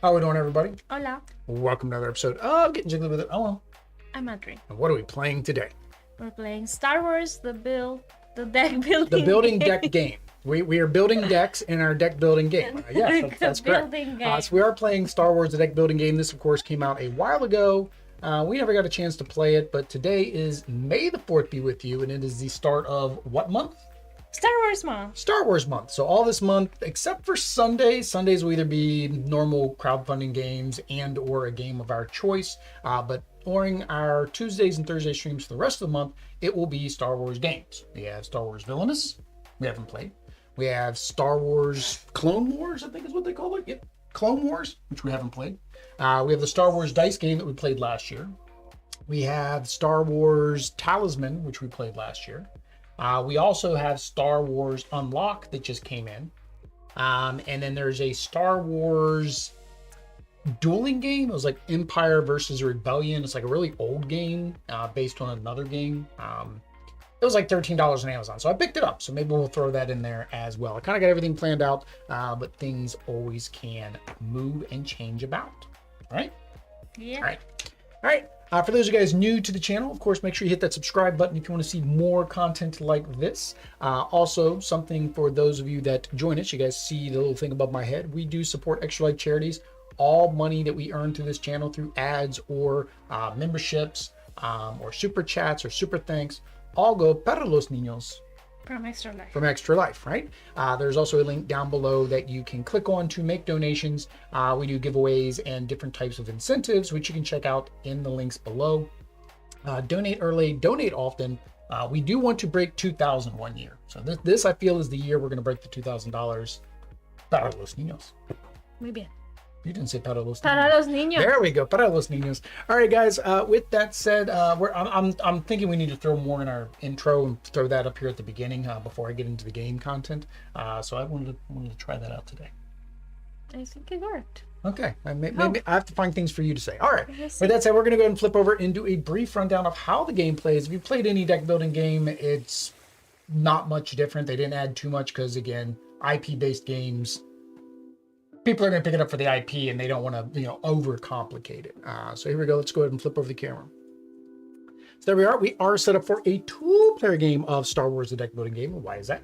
How we doing, everybody? Hola, Welcome to another episode of Getting Jiggly with It. Oh, I'm Audrey. and what are we playing today? We're playing Star Wars, the deck building The building game. deck game. We are building decks in our deck building game. Yes, that's correct. Building game. So we are playing Star Wars, the deck building game. This, of course, came out a while ago. We never got a chance to play it, but today is May the 4th be with you, and it is the start of what month? Star Wars month. Star Wars month. So all this month, except for Sundays. Sundays will either be normal crowdfunding games and or a game of our choice. But during our Tuesdays and Thursday streams for the rest of the month, it will be Star Wars games. We have Star Wars Villainous. We haven't played. We have Star Wars Clone Wars, I think is what they call it. Yep. Clone Wars, which we haven't played. We have the Star Wars dice game that we played last year. We have Star Wars Talisman, which we played last year. We also have Star Wars Unlock that just came in. And then there's a Star Wars dueling game. It was like Empire versus Rebellion. It's like a really old game based on another game. It was like $13 on Amazon. So I picked it up. So maybe we'll throw that in there as well. I kind of got everything planned out, but things always can move and change about. All right? Yeah. All right. For those of you guys new to the channel, of course, make sure you hit that subscribe button if you want to see more content like this. Also, something for those of you that join us, you guys see the little thing above my head. We do support Extra Life charities. All money that we earn through this channel through ads or memberships or super chats or super thanks all go para los niños. From Extra Life. From Extra Life, right? There's also a link down below that you can click on to make donations. We do giveaways and different types of incentives, which you can check out in the links below. Donate early, donate often. We do want to break 2,000 one year. So this I feel is the year we're going to break the $2,000. Para los niños. Muy bien. You didn't say para los niños. Para los niños. There we go, para los niños. All right, guys. With that said, I'm thinking we need to throw more in our intro and throw that up here at the beginning before I get into the game content. So I wanted to try that out today. I think it worked. Okay, maybe I have to find things for you to say. All right. Yes. With that said, we're going to go ahead and flip over and do a brief rundown of how the game plays. If you played any deck building game, it's not much different. They didn't add too much because, again, IP-based games, people are going to pick it up for the IP and they don't want to, overcomplicate it. So here we go. Let's go ahead and flip over the camera. So there we are. We are set up for a two-player game of Star Wars: The Deck Building Game. Why is that?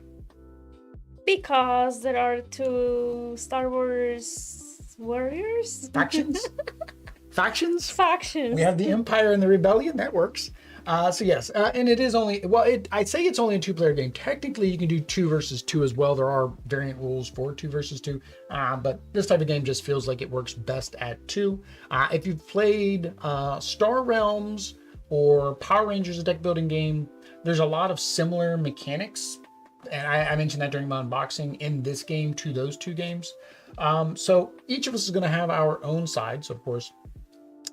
Because there are two Star Wars warriors? Factions? Factions? Factions. We have the Empire and the Rebellion. That works. So yes, and it is only, I'd say it's only a two-player game. Technically, you can do 2 versus 2 as well. There are variant rules for 2 versus 2, but this type of game just feels like it works best at 2. If you've played Star Realms or Power Rangers, a deck building game, there's a lot of similar mechanics, and I mentioned that during my unboxing in this game to those two games. So each of us is going to have our own side. So of course,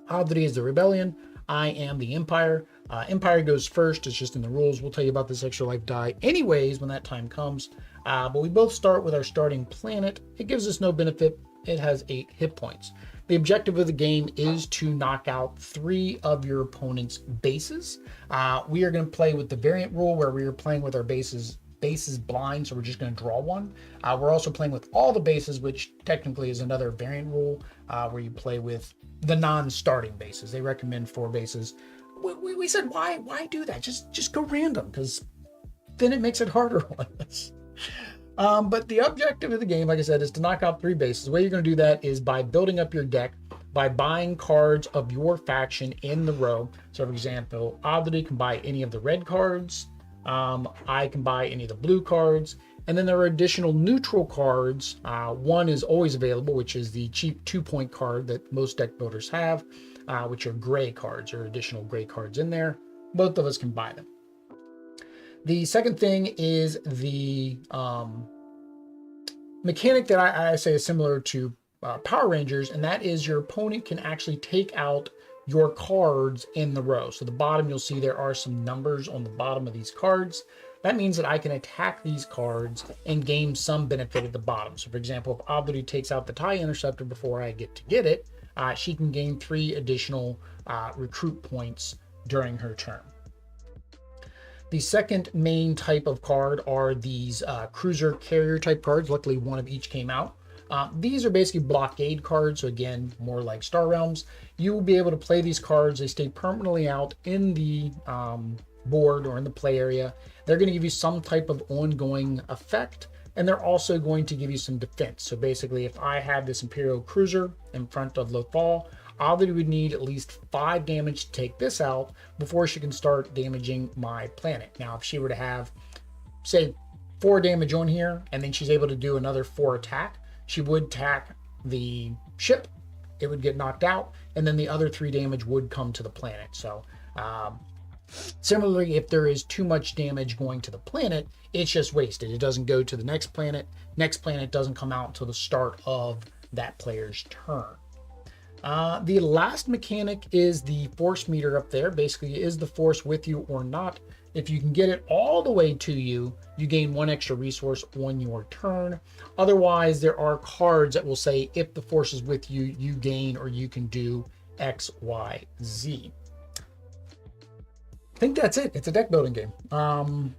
Audrey is the Rebellion. I am the Empire. Empire goes first. It's just in the rules. We'll tell you about this Extra Life die anyways when that time comes. But we both start with our starting planet. It gives us no benefit. It has 8 hit points. The objective of the game is to knock out 3 of your opponent's bases. We are going to play with the variant rule where we are playing with our bases blind, so we're just going to draw one. We're also playing with all the bases, which technically is another variant rule where you play with the non-starting bases. They recommend 4 bases. We said, why do that? Just go random, because then it makes it harder on us. But the objective of the game, like I said, is to knock out 3 bases. The way you're going to do that is by building up your deck, by buying cards of your faction in the row. So for example, Audrey can buy any of the red cards. I can buy any of the blue cards. And then there are additional neutral cards. One is always available, which is the cheap 2-point card that most deck builders have, which are gray cards. There are additional gray cards in there. Both of us can buy them. The second thing is the mechanic that I say is similar to Power Rangers, and that is your opponent can actually take out your cards in the row. So the bottom, you'll see there are some numbers on the bottom of these cards. That means that I can attack these cards and gain some benefit at the bottom. So for example, if Audrey takes out the TIE Interceptor before I get to get it, she can gain 3 additional recruit points during her turn. The second main type of card are these cruiser carrier type cards. Luckily, one of each came out. These are basically blockade cards, so again, more like Star Realms. You will be able to play these cards. They stay permanently out in the board or in the play area. They're going to give you some type of ongoing effect, and they're also going to give you some defense. So basically, if I have this Imperial Cruiser in front of Lothal, Ollie would need at least 5 damage to take this out before she can start damaging my planet. Now, if she were to have, say, 4 damage on here, and then she's able to do another 4 attack, she would attack the ship, it would get knocked out, and then the other 3 damage would come to the planet. So, similarly, if there is too much damage going to the planet, it's just wasted. It doesn't go to the next planet. Next planet doesn't come out until the start of that player's turn. The last mechanic is the force meter up there. Basically, is the force with you or not? If you can get it all the way to you, you gain 1 extra resource on your turn. Otherwise, there are cards that will say if the force is with you, you gain or you can do X, Y, Z. I think that's it. It's a deck building game.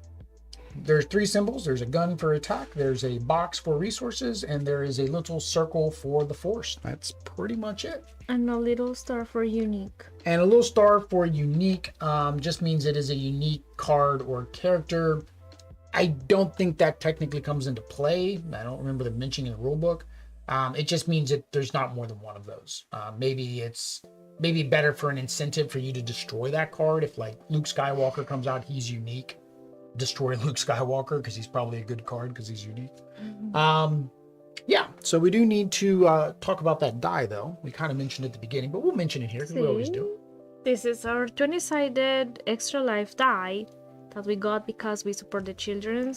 There's 3 symbols. There's a gun for attack, there's a box for resources, and there is a little circle for the force. That's pretty much it. And a little star for unique. And a little star for unique just means it is a unique card or character. I don't think that technically comes into play. I don't remember them mentioning in the rule book. It just means that there's not more than one of those. Maybe it's better for an incentive for you to destroy that card. If like Luke Skywalker comes out, he's unique. Destroy Luke Skywalker because he's probably a good card because he's unique. Yeah, so we do need to talk about that die though. We kind of mentioned it at the beginning, but we'll mention it here because we always do. This is our 20-sided extra life die that we got because we support the children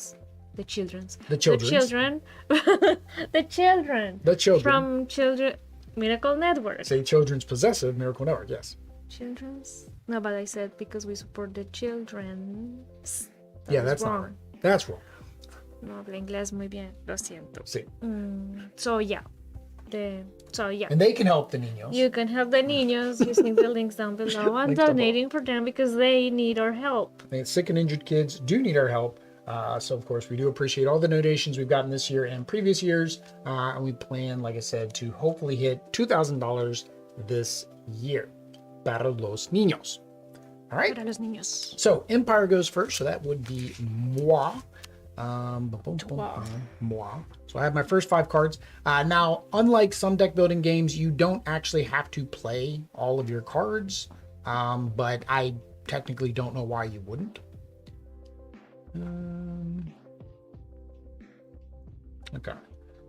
from Miracle Network. Say Children's Possessive Miracle Network, yes. Children's? No, but I said because we support the children. Yeah, that's wrong. Not right. That's wrong. No hablo inglés muy bien, lo siento. Sí. So yeah. And they can help the niños. You can help the niños using the links down below and donating for them because they need our help. Sick and injured kids do need our help. So of course we do appreciate all the donations we've gotten this year and previous years. And we plan, like I said, to hopefully hit $2,000 this year. Para los niños. All right. Para los niños. So Empire goes first. So that would be moi. Moi. So I have my first 5 cards. Now, unlike some deck building games, you don't actually have to play all of your cards. But I technically don't know why you wouldn't. Okay.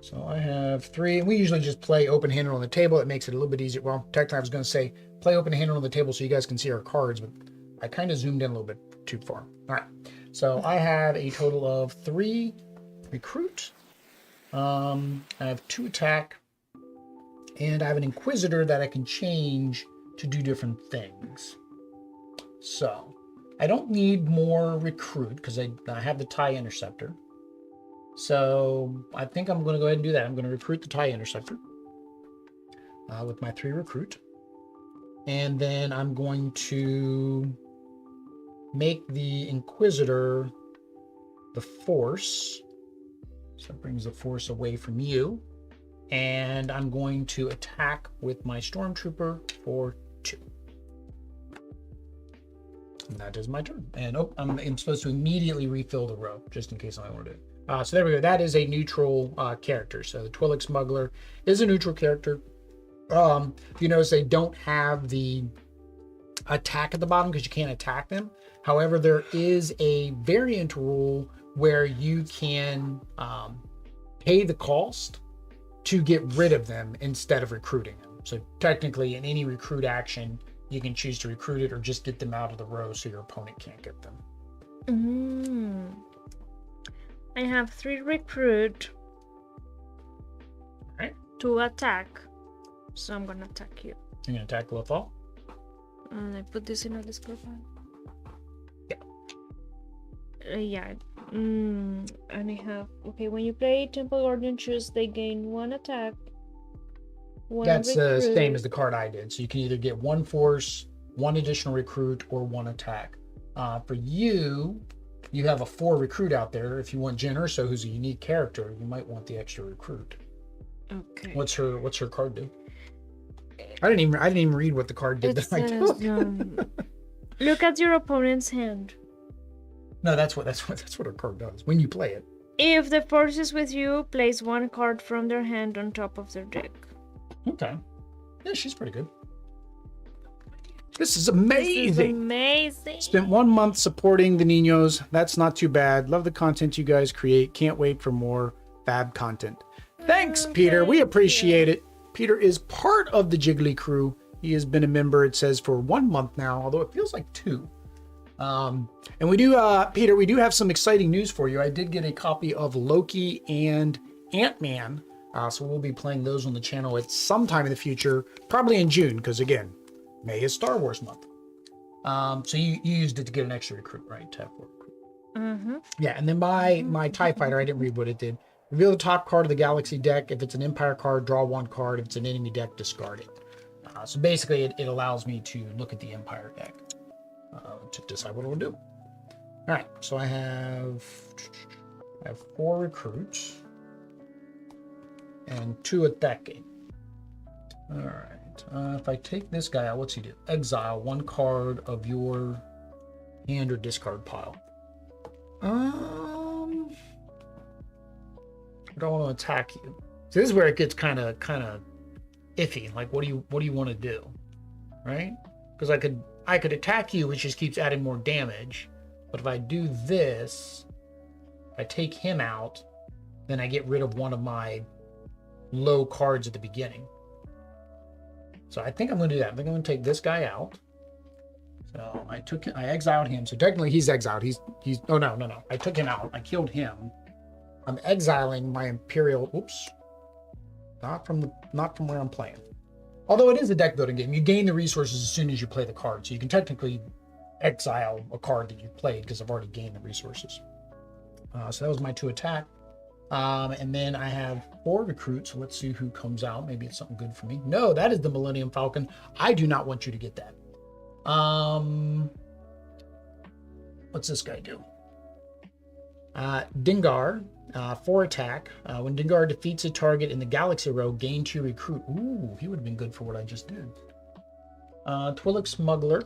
So I have 3. We usually just play open-handed on the table. It makes it a little bit easier. Well, technically I was going to say play open-handed on the table so you guys can see our cards, but I kind of zoomed in a little bit too far. All right. So I have a total of 3 recruit. I have 2 attack, and I have an inquisitor that I can change to do different things. So I don't need more recruit because I have the TIE interceptor. So I think I'm going to go ahead and do that. I'm going to recruit the TIE interceptor with my 3 recruit. And then I'm going to make the Inquisitor the Force. So that brings the Force away from you. And I'm going to attack with my Stormtrooper for 2. And that is my turn. And I'm supposed to immediately refill the row, just in case I want to do it. So there we go. That is a neutral character. So the Twi'lek Smuggler is a neutral character. You notice they don't have the attack at the bottom because you can't attack them. However, there is a variant rule where you can pay the cost to get rid of them instead of recruiting them. So technically, in any recruit action, you can choose to recruit it or just get them out of the row so your opponent can't get them. I have 3 recruit. All right. 2 attack. So I'm gonna attack you. You're gonna attack Lothal? And I put this in a Discord file. Yeah. And I have when you play Temple Guardian choose, they gain 1 attack. 1 That's the recruit. same as the card I did. So you can either get 1 force, 1 additional recruit, or 1 attack. For you, you have a 4 recruit out there. If you want Jen Urso, who's a unique character, you might want the extra recruit. Okay. What's her card do? I didn't even read what the card did. It says, look at your opponent's hand. No, that's what her card does when you play it. If the force is with you, place one card from their hand on top of their deck. Okay. Yeah, she's pretty good. This is amazing. This is amazing. Spent 1 month supporting the Ninos. That's not too bad. Love the content you guys create. Can't wait for more fab content. Thanks, Peter. We appreciate it. Peter is part of the Jiggly crew. He has been a member, it says, for 1 month now, although it feels like 2. And we do, Peter, we do have some exciting news for you. I did get a copy of Loki and Ant-Man. So we'll be playing those on the channel at some time in the future, probably in June, because again, May is Star Wars month. So you used it to get an extra recruit, right? To have one recruit. Mm-hmm. Yeah, and then my TIE Fighter, I didn't read what it did. Reveal the top card of the Galaxy deck. If it's an Empire card, draw 1 card. If it's an enemy deck, discard it. So basically, it allows me to look at the Empire deck to decide what it will do. All right, so I have 4 recruits and 2 attacking. All right, if I take this guy out, what's he do? Exile 1 card of your hand or discard pile. I don't want to attack you. So this is where it gets kind of iffy. Like, what do you want to do, right? Because I could attack you, which just keeps adding more damage. But if I do this, if I take him out, then I get rid of one of my low cards at the beginning. So I think I'm going to do that. I think I'm going to take this guy out. So I exiled him. So technically he's exiled. He's oh no. I took him out. I killed him. I'm exiling my Imperial. Oops. Not from where I'm playing. Although it is a deck building game, you gain the resources as soon as you play the card. So you can technically exile a card that you played because I've already gained the resources. So that was my 2 attack. And then I have 4 recruits. So let's see who comes out. Maybe it's something good for me. No, that is the Millennium Falcon. I do not want you to get that. What's this guy do? Dengar, 4 attack. When Dengar defeats a target in the Galaxy row, gain 2 recruit. Ooh, he would have been good for what I just did. Twi'lek Smuggler.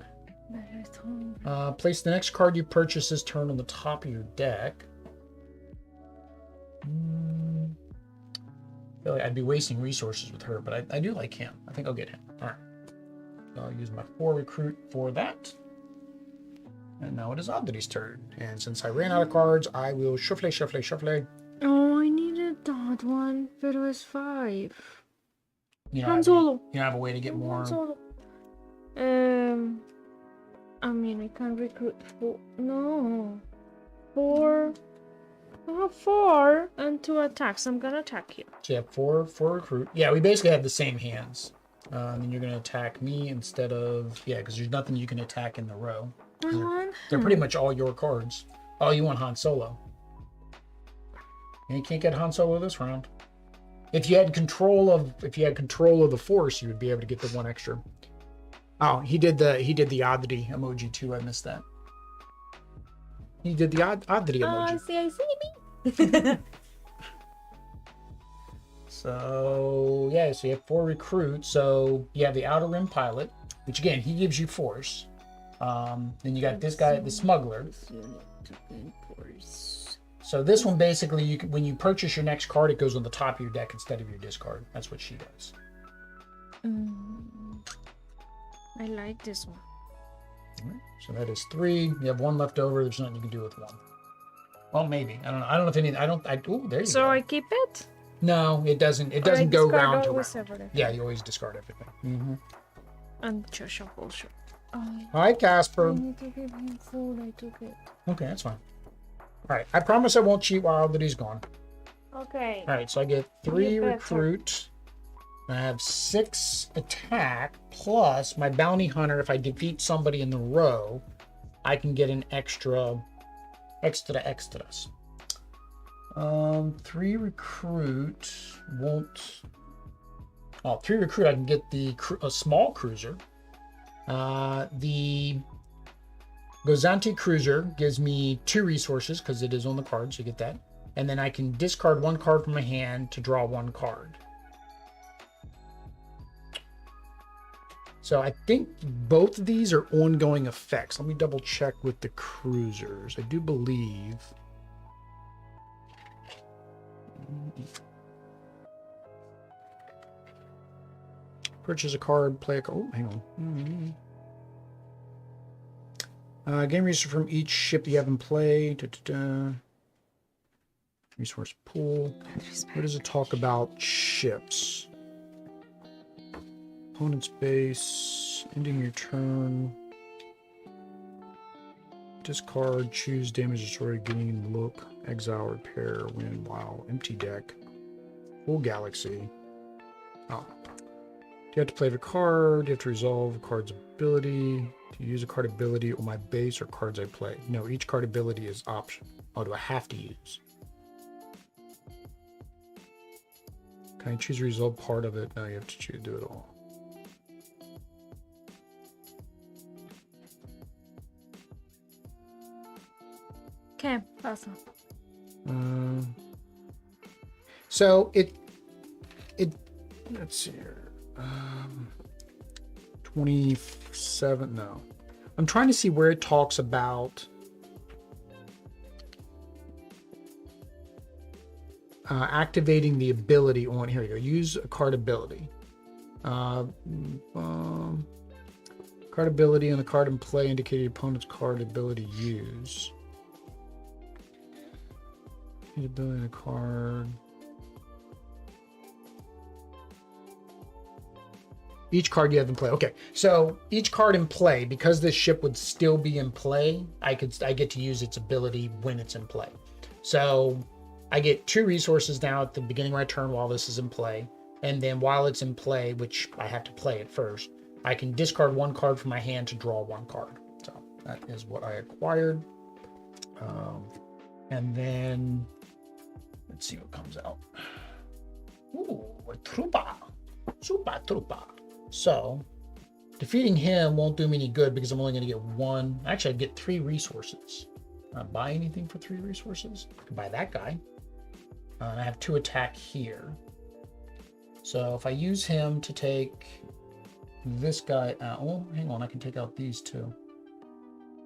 Place the next card you purchase this turn on the top of your deck. I feel like I'd be wasting resources with her, but I do like him. I think I'll get him. All right. So I'll use my 4 recruit for that. And now it is Audrey's turn. And since I ran out of cards, I will shuffle. Oh, I needed that one, but it was 5. You Han Solo. You have a way to get more. Han Solo. I mean, I can't recruit 4. No. 4. I have 4 and 2 attacks. I'm gonna attack you. So you have 4 recruit. Yeah, we basically have the same hands. And you're gonna attack me instead of because there's nothing you can attack in the row. They're pretty much all your cards. Oh, you want Han Solo? And you can't get Han Solo this round. If you had control of the Force, you would be able to get the 1 extra. Oh, he did the oddity emoji too. I missed that. He did the oddity emoji. I see. So yeah, so you have 4 recruits. So you have the Outer Rim Pilot, which again he gives you force. Then you got this guy, the Smuggler. So this one basically, when you purchase your next card, it goes on the top of your deck instead of your discard. That's what she does. I like this one. All right, so that is 3. You have 1 left over. There's nothing you can do with 1. Well, maybe. I don't know. I don't know if any. Oh, there you go. So I keep it? No, it doesn't. It doesn't go round to round. Everything. Yeah, you always discard everything. Mm-hmm. And just shuffle. Hi, Casper. I need to give him food. I took it. Okay, that's fine. All right, I promise I won't cheat while Aldi's gone. Okay. All right, so I get 3 recruit. I have 6 attack plus my bounty hunter. If I defeat somebody in the row, I can get an extras. 3 recruit won't. Oh, 3 recruit. I can get a small cruiser. The Gozanti cruiser gives me 2 resources because it is on the card, so you get that. And then I can discard 1 card from my hand to draw 1 card. So I think both of these are ongoing effects. Let me double check with the cruisers. I do believe. Purchase a card, play a card. Oh, hang on. Game resource from each ship you have in play. Resource pool. What does it talk about ships? Opponent's base. Ending your turn. Discard. Choose damage, destroy, gain, look, exile, repair, win, wow. Empty deck. Full galaxy. Oh. You have to play the card. You have to resolve a card's ability. Do you use a card ability on my base or cards I play? No, each card ability is option. Oh, do I have to use? Can I choose to resolve part of it? No, you have to choose to do it all. Okay, awesome. So it let's see here. 27, no. I'm trying to see where it talks about activating the ability on, here we go, use a card ability. Card ability on the card in play indicated opponent's card ability use. Ability on a card. Each card you have in play. Okay, so each card in play, because this ship would still be in play, I get to use its ability when it's in play. So I get 2 resources now at the beginning of my turn while this is in play, and then while it's in play, which I have to play it first, I can discard 1 card from my hand to draw 1 card. So that is what I acquired. And then let's see what comes out. Ooh, a Trupa. Super Trupa. So, defeating him won't do me any good because I'm only going to get 1. Actually, I'd get 3 resources. Not buy anything for 3 resources. I can buy that guy. And I have 2 attack here. So, if I use him to take this guy out. Oh, hang on. I can take out these 2.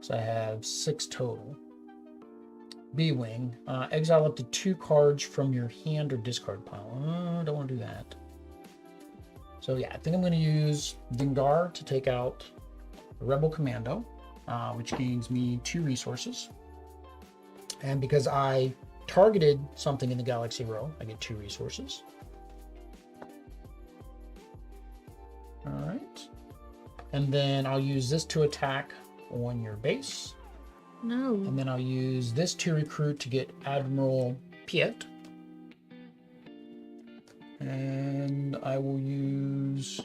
So, I have 6 total. B-Wing. Exile up to 2 cards from your hand or discard pile. I don't want to do that. So yeah, I think I'm going to use Dengar to take out the Rebel Commando, which gains me 2 resources. And because I targeted something in the Galaxy row, I get 2 resources. All right. And then I'll use this to attack on your base. No. And then I'll use this to recruit to get Admiral Piet. And I will use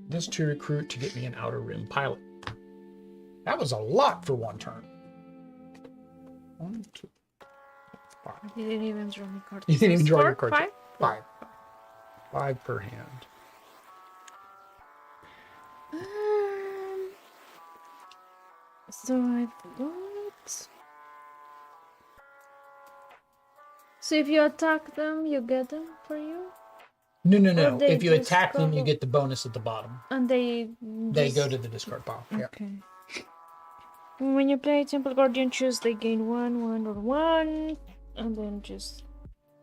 this to recruit to get me an Outer Rim pilot. That was a lot for 1 turn. 1, 2, 5. You didn't even draw me cards. You didn't even draw your cards. 5? 5. 5 per hand. So I've got... So if you attack them, you get them for you? No. they If you just attack them, you go- get the bonus at the bottom. And they They just- go to the discard pile. Yeah. Okay. When you play Temple Guardian, choose they gain 1, 1, or 1, and then just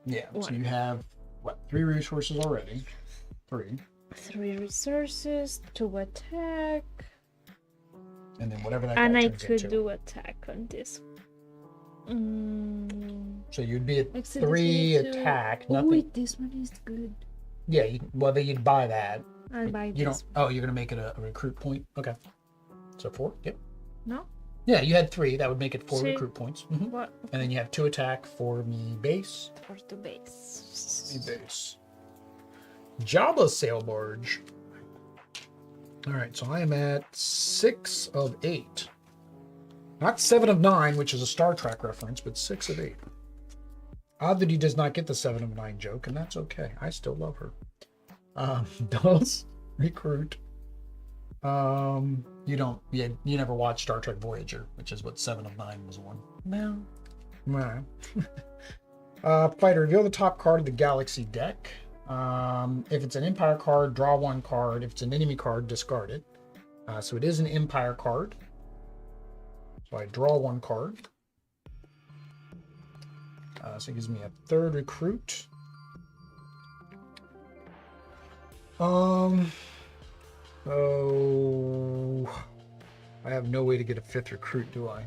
Yeah. So 1. you have, what, 3 resources already? 3. 3 resources to attack. And then whatever that And guy I turns could into. do attack on this. So you'd be at Exceed 3 this one too. attack. Oh, Nothing. wait, this one is good. Yeah. Well, then you'd buy that. I'll buy You this. don't. Oh, you're gonna make it a recruit point. Okay. So 4. Yep. No? Yeah, you had 3. That would make it 4 See? recruit points. Mhm. What? And then you have 2 attack for me base. For the base. Me base. Jabba sail barge. All right, so I am at 6 of 8. Not 7 of 9, which is a Star Trek reference, but 6 of 8. Odd that he does not get the 7 of 9 joke, and that's okay. I still love her. Does recruit. You don't. Yeah, you never watched Star Trek Voyager, which is what 7 of 9 was on. No. Nah. Fighter, reveal the top card of the Galaxy deck. If it's an Empire card, draw one card. If it's an enemy card, discard it. So it is an Empire card. So I draw one card. So it gives me a third recruit. Oh, I have no way to get a fifth recruit, do I?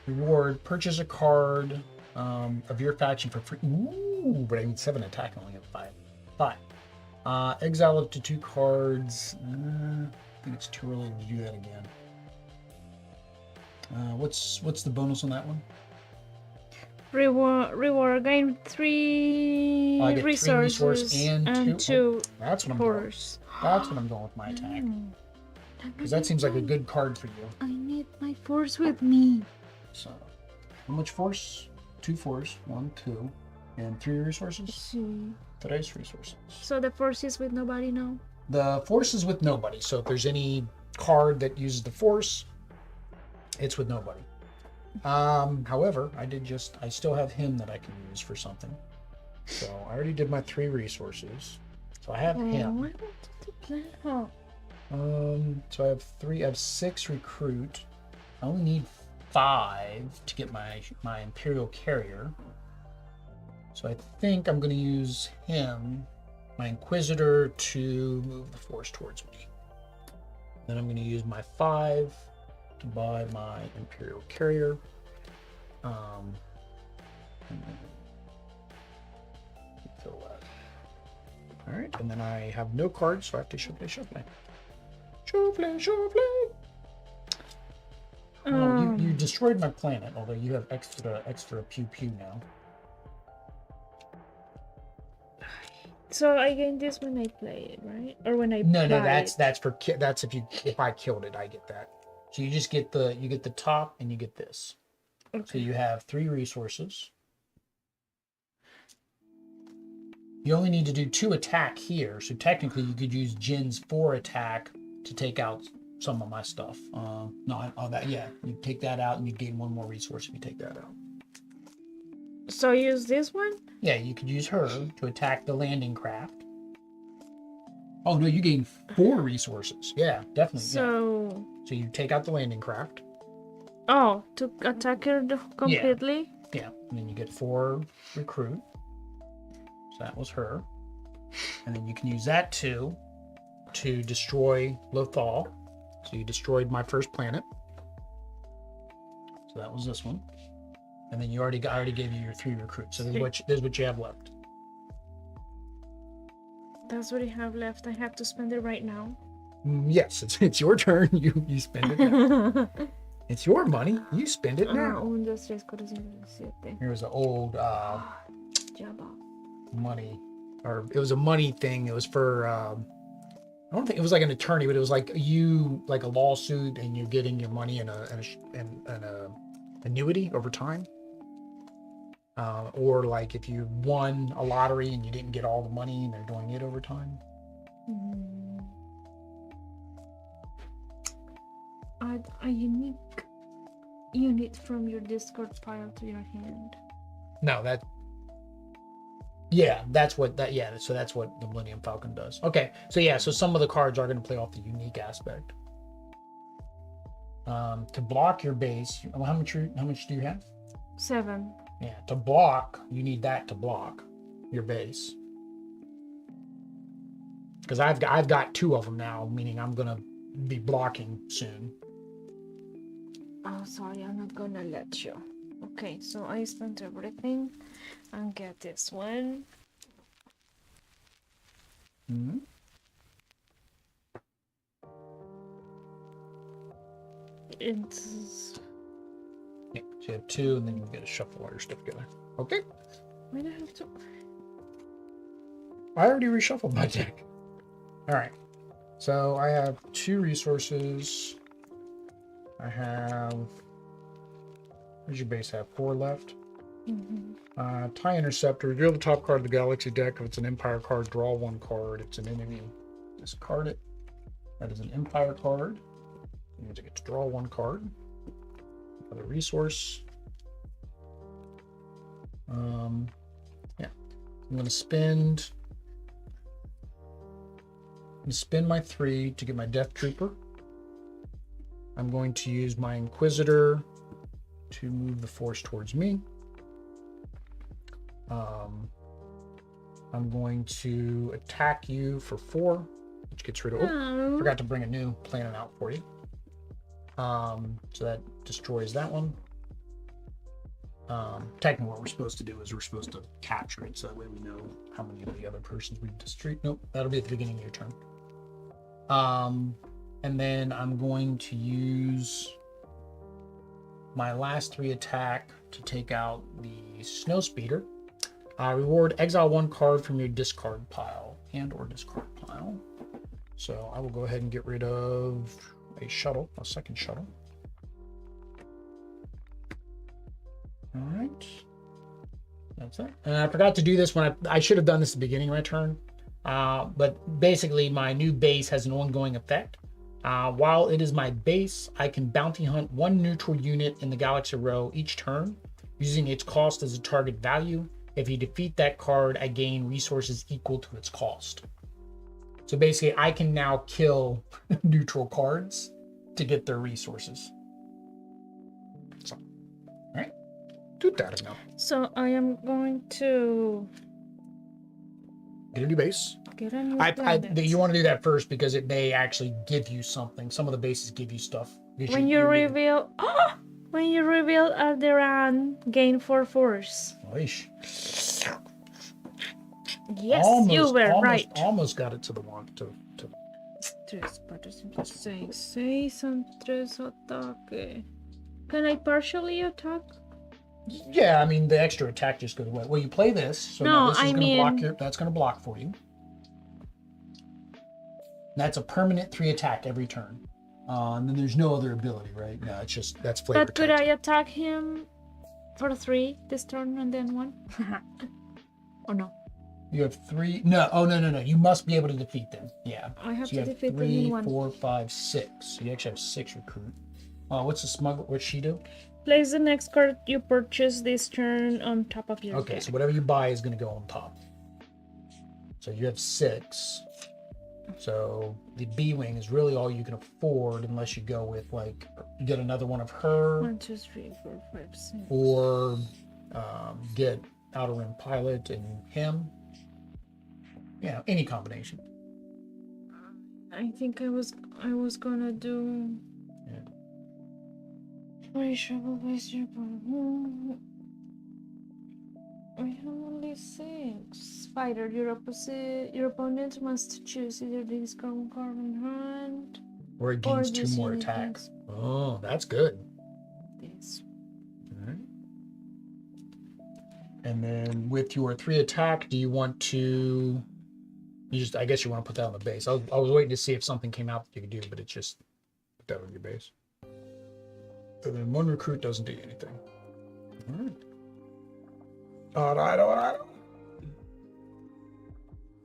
Reward: purchase a card of your faction for free. Ooh, but I need 7 attack. I only have 5. 5. Exile up to 2 cards. I think it's too early to do that again. What's the bonus on that one? Reward gain 3 I get resources 3 resource and 2 that's what I'm force. going. That's what I'm going with my attack. Because that seems like a good card for you. I need my force with me. So, how much force? 2 force. 1, 2, and 3 resources. See. 3 resources. So the force is with nobody now. The force is with nobody. So if there's any card that uses the force, it's with nobody. However, I still have him that I can use for something. So I already did my 3 resources. So I have him. I wanted to play her. So I have 6 recruit. I only need 5 to get my Imperial carrier. So I think I'm going to use him, my Inquisitor, to move the force towards me. Then I'm going to use my 5 to buy my Imperial carrier. And then fill that. All right, and then I have no cards, so I have to shuffle. Shuffle. Oh, you destroyed my planet, although you have extra pew pew now. So I gain this when I play it, right? Or when I No, buy that's it. that's if I killed it, I get that. So you just get the top and you get this. Okay. So you have 3 resources. You only need to do 2 attack here, so technically you could use Jin's 4 attack to take out some of my stuff. You take that out and you gain 1 more resource if you take that out. So use this one? Yeah, you could use her to attack the landing craft. Oh no, you gain 4 resources. Yeah, definitely. So you take out the landing craft. Oh, to attack her completely? Yeah, and then you get 4 recruit. So that was her. And then you can use that to destroy Lothal. So you destroyed my first planet. So that was this one. And then I already gave you your 3 recruits. So this is what you have left. That's what I have left. I have to spend it right now. Yes, it's your turn. You spend it now. It's your money. You spend it now. 1, 2, 3, 4, 5, 6, 7. Here's an old Jabba. money, or it was a money thing. It was for I don't think it was like an attorney, but it was like a lawsuit, and you're getting your money in a annuity over time. Or like if you won a lottery and you didn't get all the money, and they're doing it over time. Add a unique unit from your discard pile to your hand. No, so that's what the Millennium Falcon does. Okay, so some of the cards are going to play off the unique aspect. To block your base, how much do you have? 7. Yeah, to block, you need that to block your base. Because I've got 2 of them now, meaning I'm gonna be blocking soon. Oh, sorry, I'm not gonna let you. Okay, so I spent everything and get this one. Mm-hmm. It's... Yeah, so you have 2, and then you get to shuffle all your stuff together. Okay. Why do I have to? I already reshuffled my deck. All right. So I have 2 resources. I have... Where's your base have? 4 left. TIE Interceptor. Reveal the top card of the Galaxy deck. If it's an Empire card, draw 1 card. If it's an enemy, discard it. That is an Empire card. It means I get to draw 1 card. Another resource. Yeah. I'm going to spend to spend my 3 to get my Death Trooper. I'm going to use my Inquisitor to move the force towards me. I'm going to attack you for 4, which gets rid of. Oh, forgot to bring a new planet out for you. So that destroys that one. Technically, what we're supposed to do is we're supposed to capture it, so that way we know how many of the other persons we've destroyed. Nope, that'll be at the beginning of your turn. And then I'm going to use my last 3 attack to take out the Snowspeeder. Reward, exile 1 card from your discard pile and/or discard pile. So I will go ahead and get rid of a second shuttle. All right, that's it. And I forgot to do this when I should have done this at the beginning of my turn. But basically, my new base has an ongoing effect. While it is my base, I can bounty hunt 1 neutral unit in the Galaxy row each turn, using its cost as a target value. If you defeat that card, I gain resources equal to its cost. So basically, I can now kill neutral cards to get their resources. So, all right, do that now. So I am going to Get a new base. get a new planet. You want to do that first because it may actually give you something. Some of the bases give you stuff. When you reveal Alderaan, gain 4 force. Oish. Yes, you were right. Almost got it to the one to. 3, 4, 5, 6, 6 and 3 ataque. Can I partially attack? Yeah, I mean the extra attack just goes away. Well, you play this, so No, now this is I going to mean- block your. That's going to block for you. That's a permanent 3 attack every turn. And then there's no other ability, right? No, it's just that's flavor. But could I attack him for 3 this turn and then 1? Or no? You have 3. No, no. You must be able to defeat them. Yeah. I have So you to have defeat them 3, in 1. 4, 5, 6. So you actually have 6 recruit. What's the smuggler? What's she do? Place the next card you purchase this turn on top of your Okay, deck. so whatever you buy is going to go on top. So you have 6. So the B-wing is really all you can afford unless you go with like you get another one of her 1, 2, 3, 4, 5, 6. or get Outer Rim Pilot and him. Yeah, any combination. I think I was gonna do. Yeah. Why shovel waste your I have only 6. Fighter, your opponent must choose either this card in hand Or it gains or 2 this more unit attacks. gains Oh, that's good. this. All right. And then with your 3 attack, do you want to? I guess you want to put that on the base. I was waiting to see if something came out that you could do, but it's just put that on your base. And then 1 recruit doesn't do anything. All right. All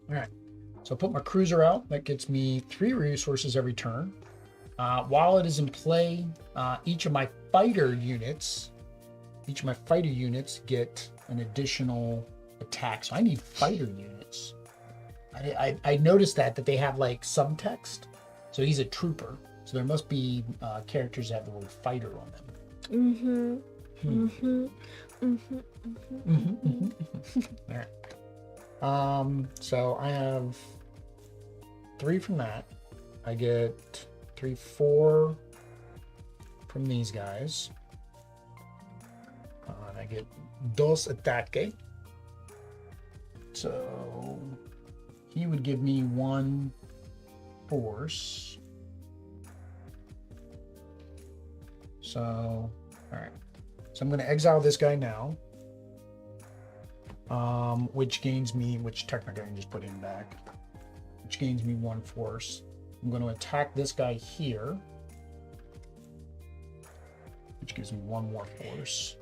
right. So I put my cruiser out. That gets me 3 resources every turn. While it is in play, each of my fighter units get an additional attack. So I need fighter units. I noticed that they have like subtext. So he's a trooper. So there must be characters that have the word fighter on them. All right. So I have 3 from that. I get 3, 4 from these guys. And I get 2 ataque. So he would give me 1 force. So, all right. So I'm going to exile this guy now. Which technically I can just put him back. Which gains me 1 force. I'm going to attack this guy here. Which gives me 1 more force.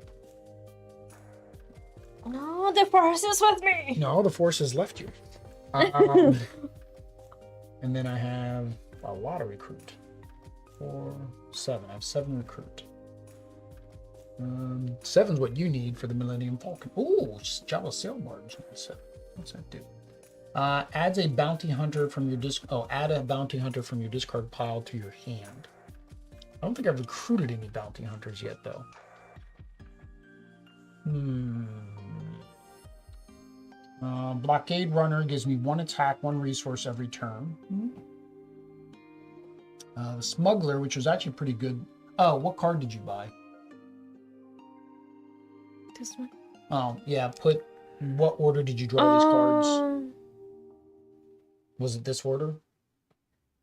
No, the force is with me. No, the force has left you. And then I have a lot of recruit. 4, 7. I have 7 recruit. 7 is what you need for the Millennium Falcon. Ooh, Java Sail Barge. What's that do? Adds a bounty hunter from your add a bounty hunter from your discard pile to your hand. I don't think I've recruited any bounty hunters yet, though. Blockade runner gives me 1 attack, 1 resource every turn. The smuggler, which was actually pretty good. Oh, what card did you buy? This one. Oh, yeah. What order did you draw these cards? Was it this order?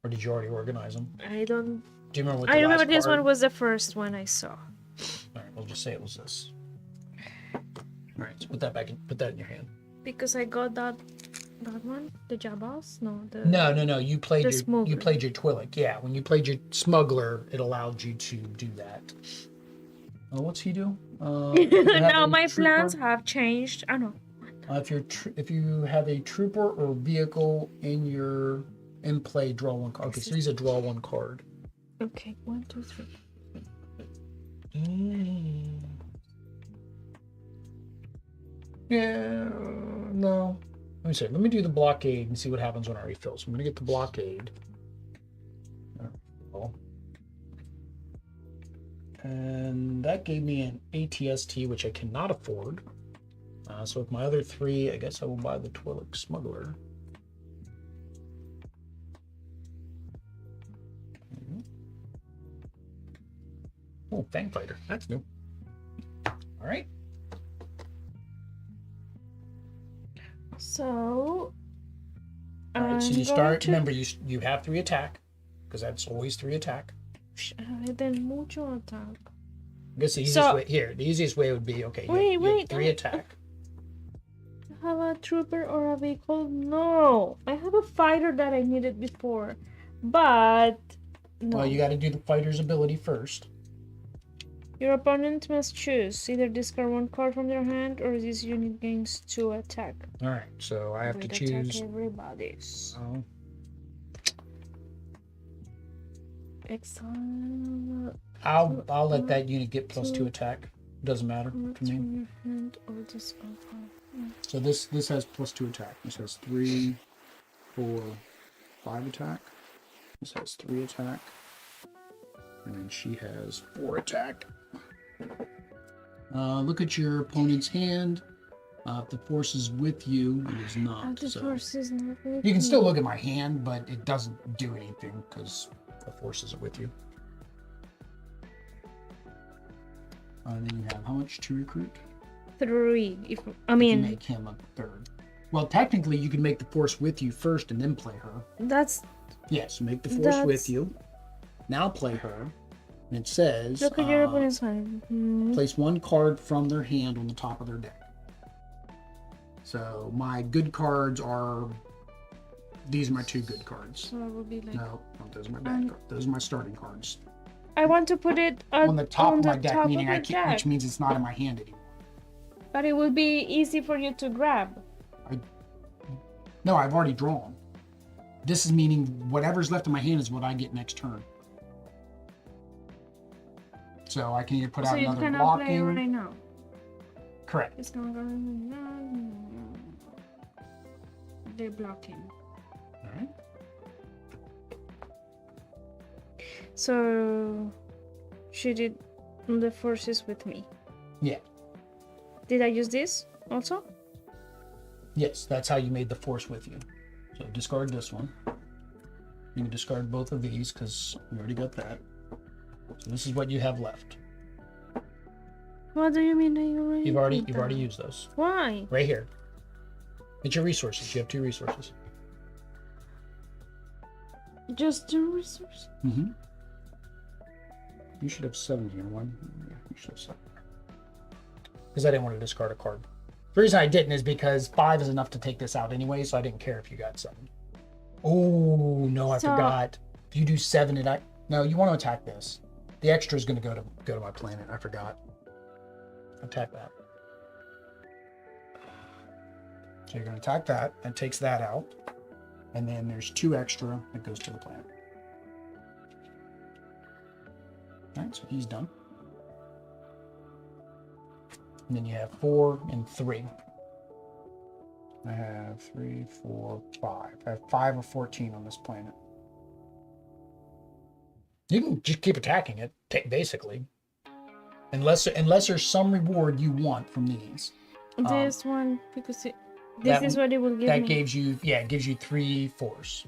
Or did you already organize them? I don't. Do you remember what I the remember last this card? one was the first one I saw. All right, we'll just say it was this. All right, so put that in your hand. Because I got that one, the Jabals. No. You played your smuggler. Twi'lek. Yeah, when you played your smuggler, it allowed you to do that. What's he do? Now my plans have changed. I know. If you have a trooper or vehicle in play, draw 1 card. Okay, so he's a draw 1 card. Okay, 1, 2, 3. Yeah, no. Let me see. Let me do the blockade and see what happens when I refill. So I'm gonna get the blockade. And that gave me an ATST, which I cannot afford. So with my other 3, I guess I will buy the Twi'lek Smuggler. Oh, Fang Fighter. That's new. All right. So. All right. So you start. Remember, you have 3 attack, because that's always 3 attack. Then mucho attack. I guess the easiest way here. The easiest way would be okay. Wait. 3 attack. I have a trooper or a vehicle. No, I have a fighter that I needed before, but no. Well, you got to do the fighter's ability first. Your opponent must choose either discard 1 card from their hand or this unit gains 2 attack. All right, so I have to choose. Attack everybody's. Oh. Exile. I'll let that unit get +2 attack. Doesn't matter to me. From your hand or discard. So this has +2 attack. This has 3, 4, 5 attack. This has 3 attack. And then she has 4 attack. Look at your opponent's hand. If the force is with you, it is not. The force is not with you can still look at my hand, but it doesn't do anything because the force isn't with you. And then you have how much to recruit? 3. If you make him a 3rd. Well, technically, you can make the force with you first and then play her. That's. Yes, make the force with you. Now play her. And it says. Look at your opponent's hand. Place 1 card from their hand on the top of their deck. So my good cards are. These are my 2 good cards. So it will be like. No, those are my bad cards. Those are my starting cards. I want to put it on the top of my deck, meaning I can't, which means it's not in my hand anymore. But it will be easy for you to grab. No, I've already drawn. This is meaning whatever's left in my hand is what I get next turn. So I can either put out another blocking. So you cannot play right now. Correct. It's not going. They're blocking. All right. So she did the forces with me. Yeah. Did I use this also? Yes, that's how you made the force with you. So discard this one. You can discard both of these because we already got that. So this is what you have left. What do you mean that you've already used those? Why? Right here. It's your resources. You have 2 resources. Just 2 resources? Mm-hmm. You should have 7 here. One. Yeah, you should have 7. Because I didn't want to discard a card. The reason I didn't is because 5 is enough to take this out anyway, so I didn't care if you got 7. Oh no, I forgot. If you do 7, no, you want to attack this. The extra is going to go to my planet. I forgot. Attack that. So you're going to attack that. That takes that out, and then there's 2 extra that goes to the planet. All right, so he's done. And then you have 4 and 3. I have 3, 4, 5. I have 5 of 14 on this planet. You can just keep attacking it, basically. Unless there's some reward you want from these. This one, because this is what it will give that me. gives you, it gives you 3 force.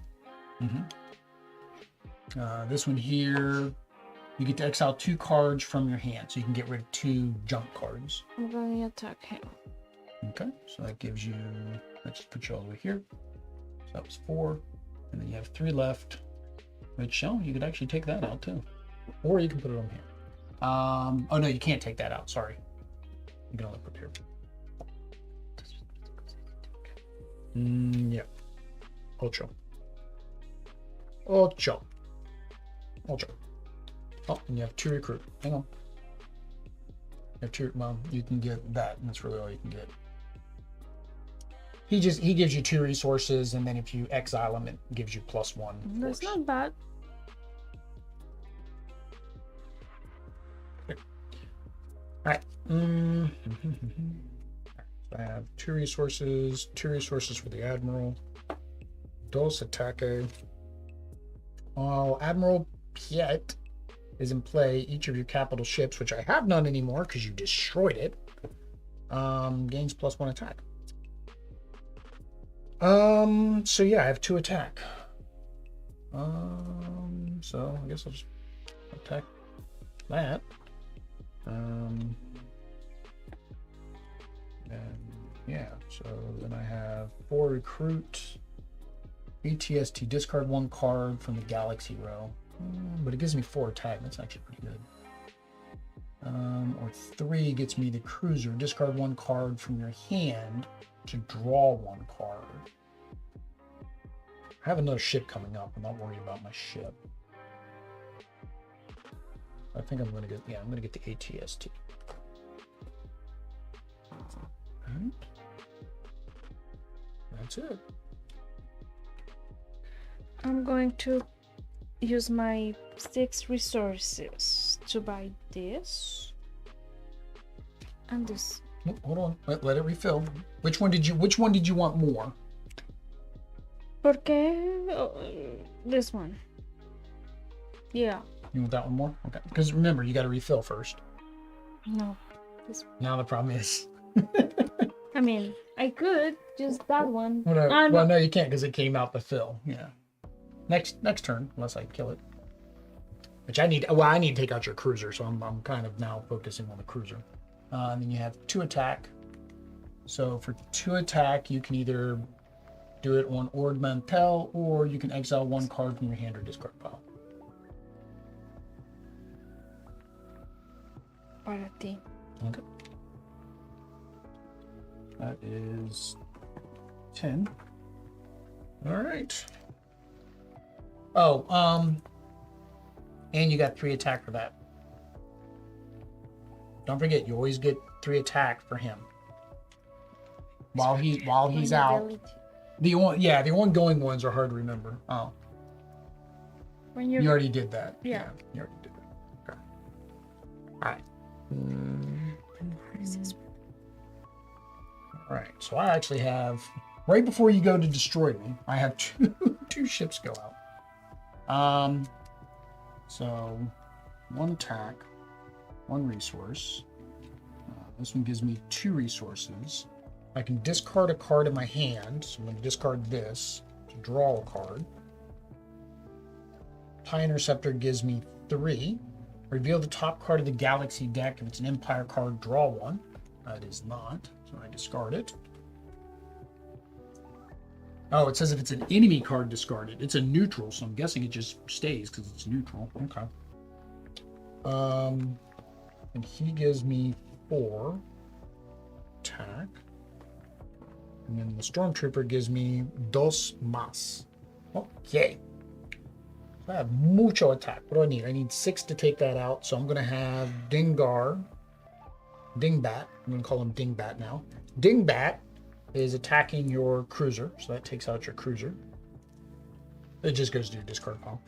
This one here, you get to exile 2 cards from your hand, so you can get rid of 2 junk cards. I'm going to attack him. Okay, so that gives you, let's just put you all the way here. So that was 4, and then you have 3 left. Which, you could actually take that out too. Or you can put it on here. Oh no, you can't take that out, sorry. You can only put it here. Yeah. Ocho. Oh, and you have 2 recruit. Hang on. You have 2, well, you can get that, and that's really all you can get. He gives you 2 resources, and then if you exile him, it gives you +1. That's not bad. All right. I have 2 resources for the Admiral. Dos Ataque. Oh, Admiral Piet is in play. Each of your capital ships, which I have none anymore because you destroyed it, gains +1 attack. So yeah, I have 2 attack. So I guess I'll just attack that. And yeah, so then I have 4 recruit. ATST, discard 1 card from the Galaxy row. But it gives me 4 attack. That's actually pretty good. Or 3 gets me the cruiser. Discard 1 card from your hand to draw 1 card. I have another ship coming up. I'm not worried about my ship. I think I'm gonna get the ATST. Alright. That's it. I'm going to use my 6 resources to buy this and this. Oh, hold on. Let it refill. Which one did you want more? This one. Yeah. You want that one more? Okay. Because remember, you got to refill first. No. This one. Now the problem is. I mean, I could just that one. Well, no, you can't because it came out the fill. Yeah. Next turn, unless I kill it. Which I need. Well, I need to take out your cruiser, so I'm kind of now focusing on the cruiser. And then you have 2 attack. So for 2 attack, you can either do it on Ord Mantell, or you can exile 1 card from your hand or discard pile. Para ti. Okay. That is 10. All right. Oh, and you got 3 attack for that. Don't forget, you always get 3 attack for him. While he's out. The ongoing ones are hard to remember. Oh. When you already did that. Yeah. You already did it. Okay. All right. All right. So I actually have, right before you go to destroy me, I have 2 ships go out. So 1 attack, 1 resource. This one gives me 2 resources. I can discard a card in my hand, so I'm going to discard this to draw a card. TIE Interceptor gives me 3. Reveal the top card of the Galaxy deck. If it's an Empire card, draw 1. It is not, so I discard it. Oh, it says if it's an enemy card, discard it. It's a neutral, so I'm guessing it just stays because it's neutral. Okay. And he gives me 4 attack. And then the Stormtrooper gives me 2 más. Okay. So I have mucho attack. What do I need? I need 6 to take that out. So I'm going to have Dingbat. I'm going to call him Dingbat now. Dingbat is attacking your cruiser. So that takes out your cruiser. It just goes to your discard pile.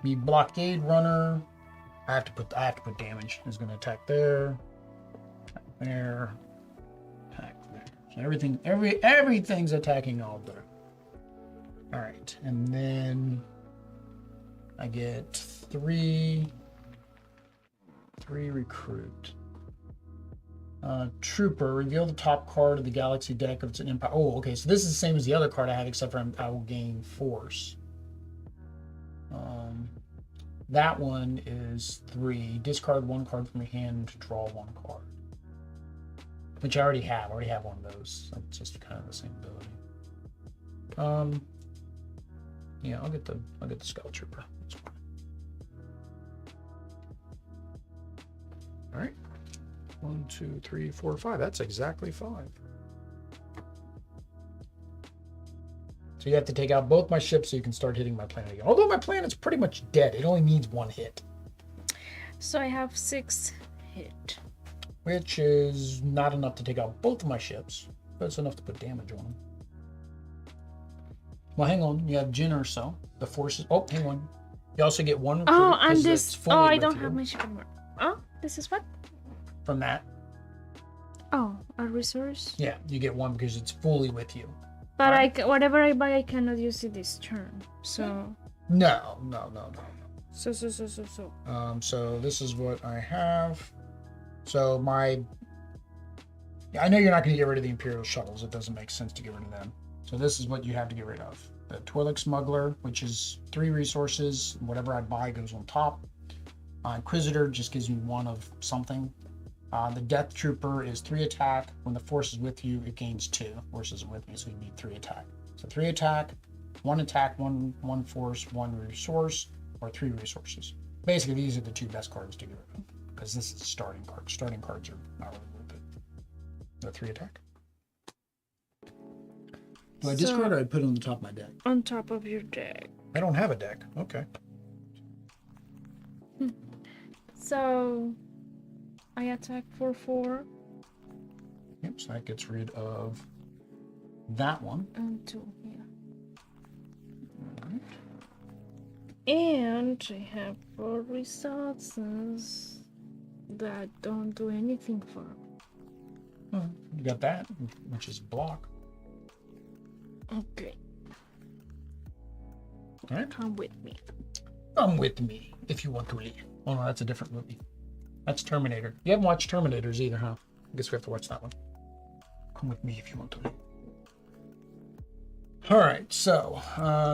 The blockade runner. I have to put damage. Is going to attack there. there, attack there. So everything's attacking all there. All right, and then I get three recruit. Trooper, reveal the top card of the galaxy deck if it's an empire. Oh, okay, so this is the same as the other card I have, except for I will gain force. That one is 3. Discard 1 card from your hand to draw 1 card. Which I already have. I already have one of those. That's just kind of the same ability. Yeah, I'll get the Scout Trooper. That's fine. All right. 1, 2, 3, 4, 5. That's exactly 5. So you have to take out both my ships so you can start hitting my planet again. Although my planet's pretty much dead. It only needs 1 hit. So I have 6 hit. Which is not enough to take out both of my ships. But it's enough to put damage on them. Well, hang on. You have Jin or so. The forces. Oh, hang on. You also get 1 recruit. Oh, and this. Oh, I don't have my ship anymore. Oh, this is what? From that. Oh, a resource? Yeah, you get 1 because it's fully with you. But right. Whatever I buy, I cannot use it this turn. So. No. So. So this is what I have. So I know you're not going to get rid of the Imperial shuttles. It doesn't make sense to get rid of them. So this is what you have to get rid of. The Twi'lek Smuggler, which is 3 resources. Whatever I buy goes on top. Inquisitor just gives me 1 of something. The Death Trooper is 3 attack. When the force is with you, it gains 2. Force isn't with me, so you need 3 attack. So 3 attack, 1 attack, 1 force, 1 resource, or 3 resources. Basically, these are the 2 best cards to get rid of. Because this is starting cards. Starting cards are not really worth it. The 3 attack. Do I discard or I put it on the top of my deck? On top of your deck. I don't have a deck. Okay. So I attack for 4. Yep, so that gets rid of that one. And 2, yeah. Alright. And I have 4 resources that don't do anything for me. Oh, you got that, which is block. Okay. Alright. Come with me. Come with me if you want to leave. Oh no, that's a different movie. That's Terminator. You haven't watched Terminators either, huh? I guess we have to watch that one. Come with me if you want to leave. Alright, so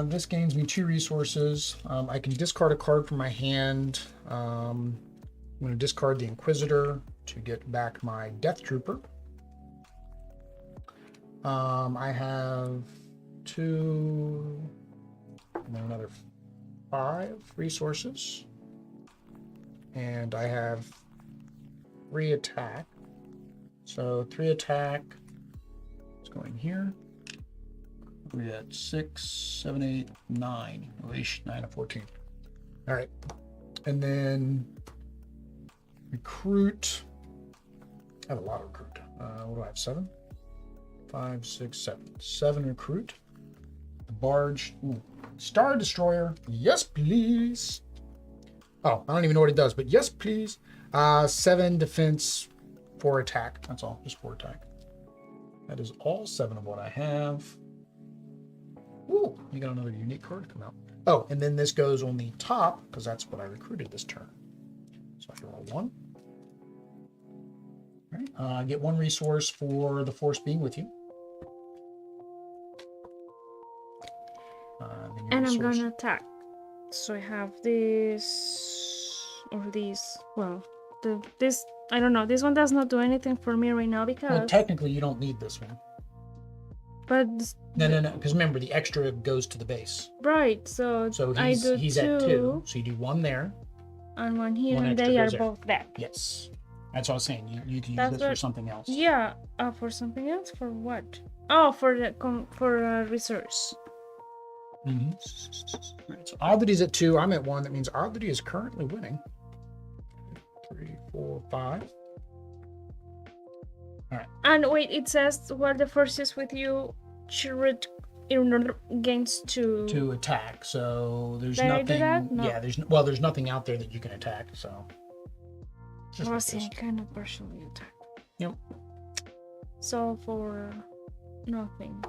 this gains me 2 resources. I can discard a card from my hand. I'm going to discard the Inquisitor to get back my Death Trooper. I have 2, and then another 5 resources. And I have 3 attack. So 3 attack. It's going here. We're at 6, 7, 8, 9. Leash 9 of 14. All right. And then recruit. I have a lot of recruit. What do I have? 7? 5, 6, 7. 7 recruit. The barge. Ooh. Star Destroyer. Yes, please. Oh, I don't even know what it does, but yes, please. 7 defense, 4 attack. That's all. Just 4 attack. That is all 7 of what I have. Ooh, you got another unique card come out. Oh, and then this goes on the top, because that's what I recruited this turn. So I can roll 1. All right. Get 1 resource for the force being with you. And I'm gonna attack. So I have this or this. Well, this I don't know. This one does not do anything for me right now because. Well, technically, you don't need this one. But no. Because remember, the extra goes to the base. Right. So he's at 2. So you do 1 there. And 1 here, and they are both there. Yes. That's what I was saying. You can use this for something else. Yeah. For something else. For what? Oh, for resource. Mm-hmm. Right, so Oddity's at 2. I'm at 1. That means Oddity is currently winning. 3, 4, 5. All right. And wait, it says while the force is with you, Chirrut gains 2 to attack. So there's Did nothing. I do that? No. Yeah, there's nothing out there that you can attack. So. I cannot partially attack. Yep. So for nothing.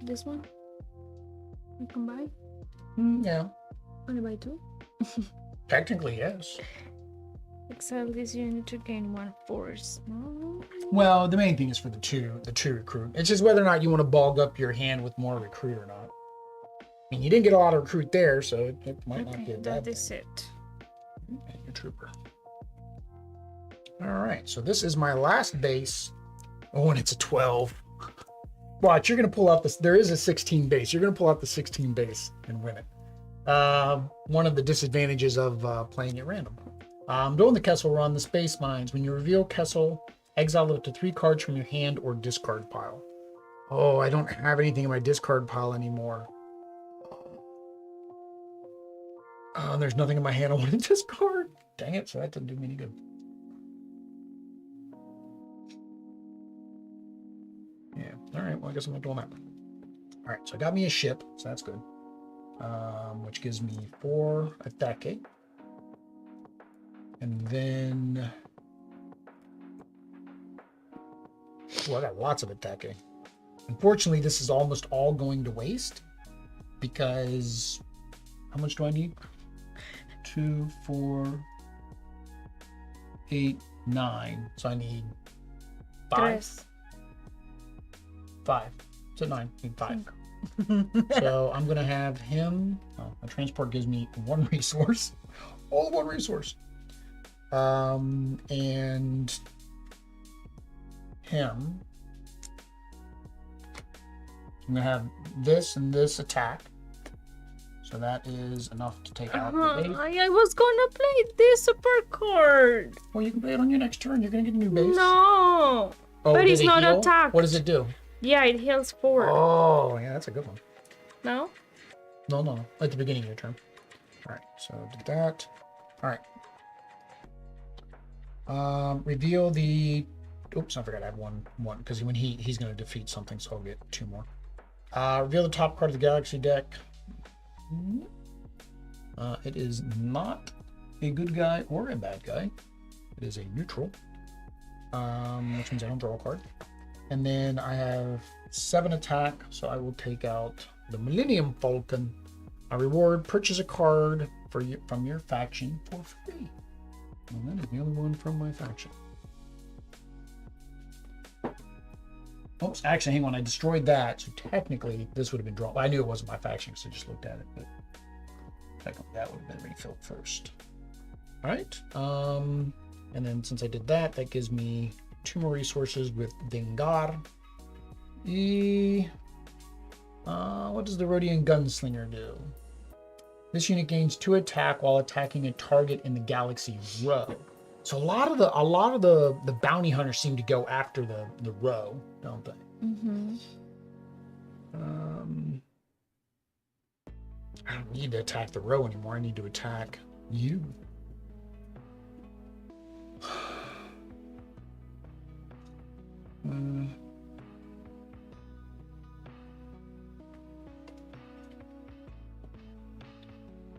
This one? You can buy? Yeah. Only buy 2? Technically, yes. Exile this unit to gain 1 force. No. Well, the main thing is for the two recruit. It's just whether or not you want to bog up your hand with more recruit or not. I mean, you didn't get a lot of recruit there, so it might not be a bad that is thing. it. And your trooper. All right, so this is my last base. Oh, and it's a 12. Watch, you're going to pull out this. There is a 16 base. You're going to pull out the 16 base and win it. One of the disadvantages of playing at random. During the Kessel run, the space mines. When you reveal Kessel, exile up to 3 cards from your hand or discard pile. Oh, I don't have anything in my discard pile anymore. There's nothing in my hand I want to discard. Dang it, so that doesn't do me any good. Yeah, all right, well, I guess I'm not doing that. All right, so I got me a ship, so that's good. Which gives me 4 attack. And then... Oh, I got lots of attack. Unfortunately, this is almost all going to waste. Because... How much do I need? 2, 4, 8, 9. So I need 5. 5. So 9. I need 5. So I'm gonna have him. Oh, my transport gives me 1 resource. All 1 resource. And him. I'm gonna have this and this attack. So that is enough to take out the base. I was gonna play this super card. Well, you can play it on your next turn. You're gonna get a new base. No. Oh, but did it's it not heal? attacked. What does it do? Yeah, it heals 4. Oh, yeah, that's a good one. No? No. At the beginning of your turn. All right, so did that. All right. Reveal the... Oops, I forgot I have one because when he's going to defeat something, so I'll get 2 more. Reveal the top card of the Galaxy deck. It is not a good guy or a bad guy. It is a neutral, which means I don't draw a card. And then I have 7 attack, so I will take out the Millennium Falcon. I reward, purchase a card for you from your faction for free. And that is the only one from my faction. Oops, actually, hang on, I destroyed that, so technically this would have been drawn. Well, I knew it wasn't my faction because I just looked at it, but technically that would have been refilled first. All right, and then since I did that, that gives me 2 more resources with Dengar. What does the Rhodian Gunslinger do? This unit gains 2 attack while attacking a target in the Galaxy row. So a lot of the bounty hunters seem to go after the row, don't they? Mm-hmm. I don't need to attack the row anymore. I need to attack you.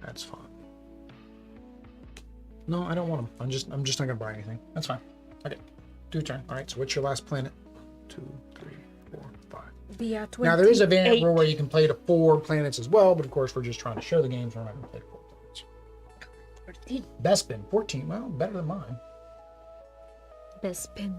That's fine. No, I don't want them. I'm just not gonna buy anything. That's fine. Okay. Do your turn. All right. So what's your last planet? 2, 3, 4, 5. Yeah, 28. Now there is a variant rule where you can play to 4 planets as well, but of course we're just trying to show the games. We're not gonna play to 4 planets. 14. Best spin 14. Well, better than mine. Best spin.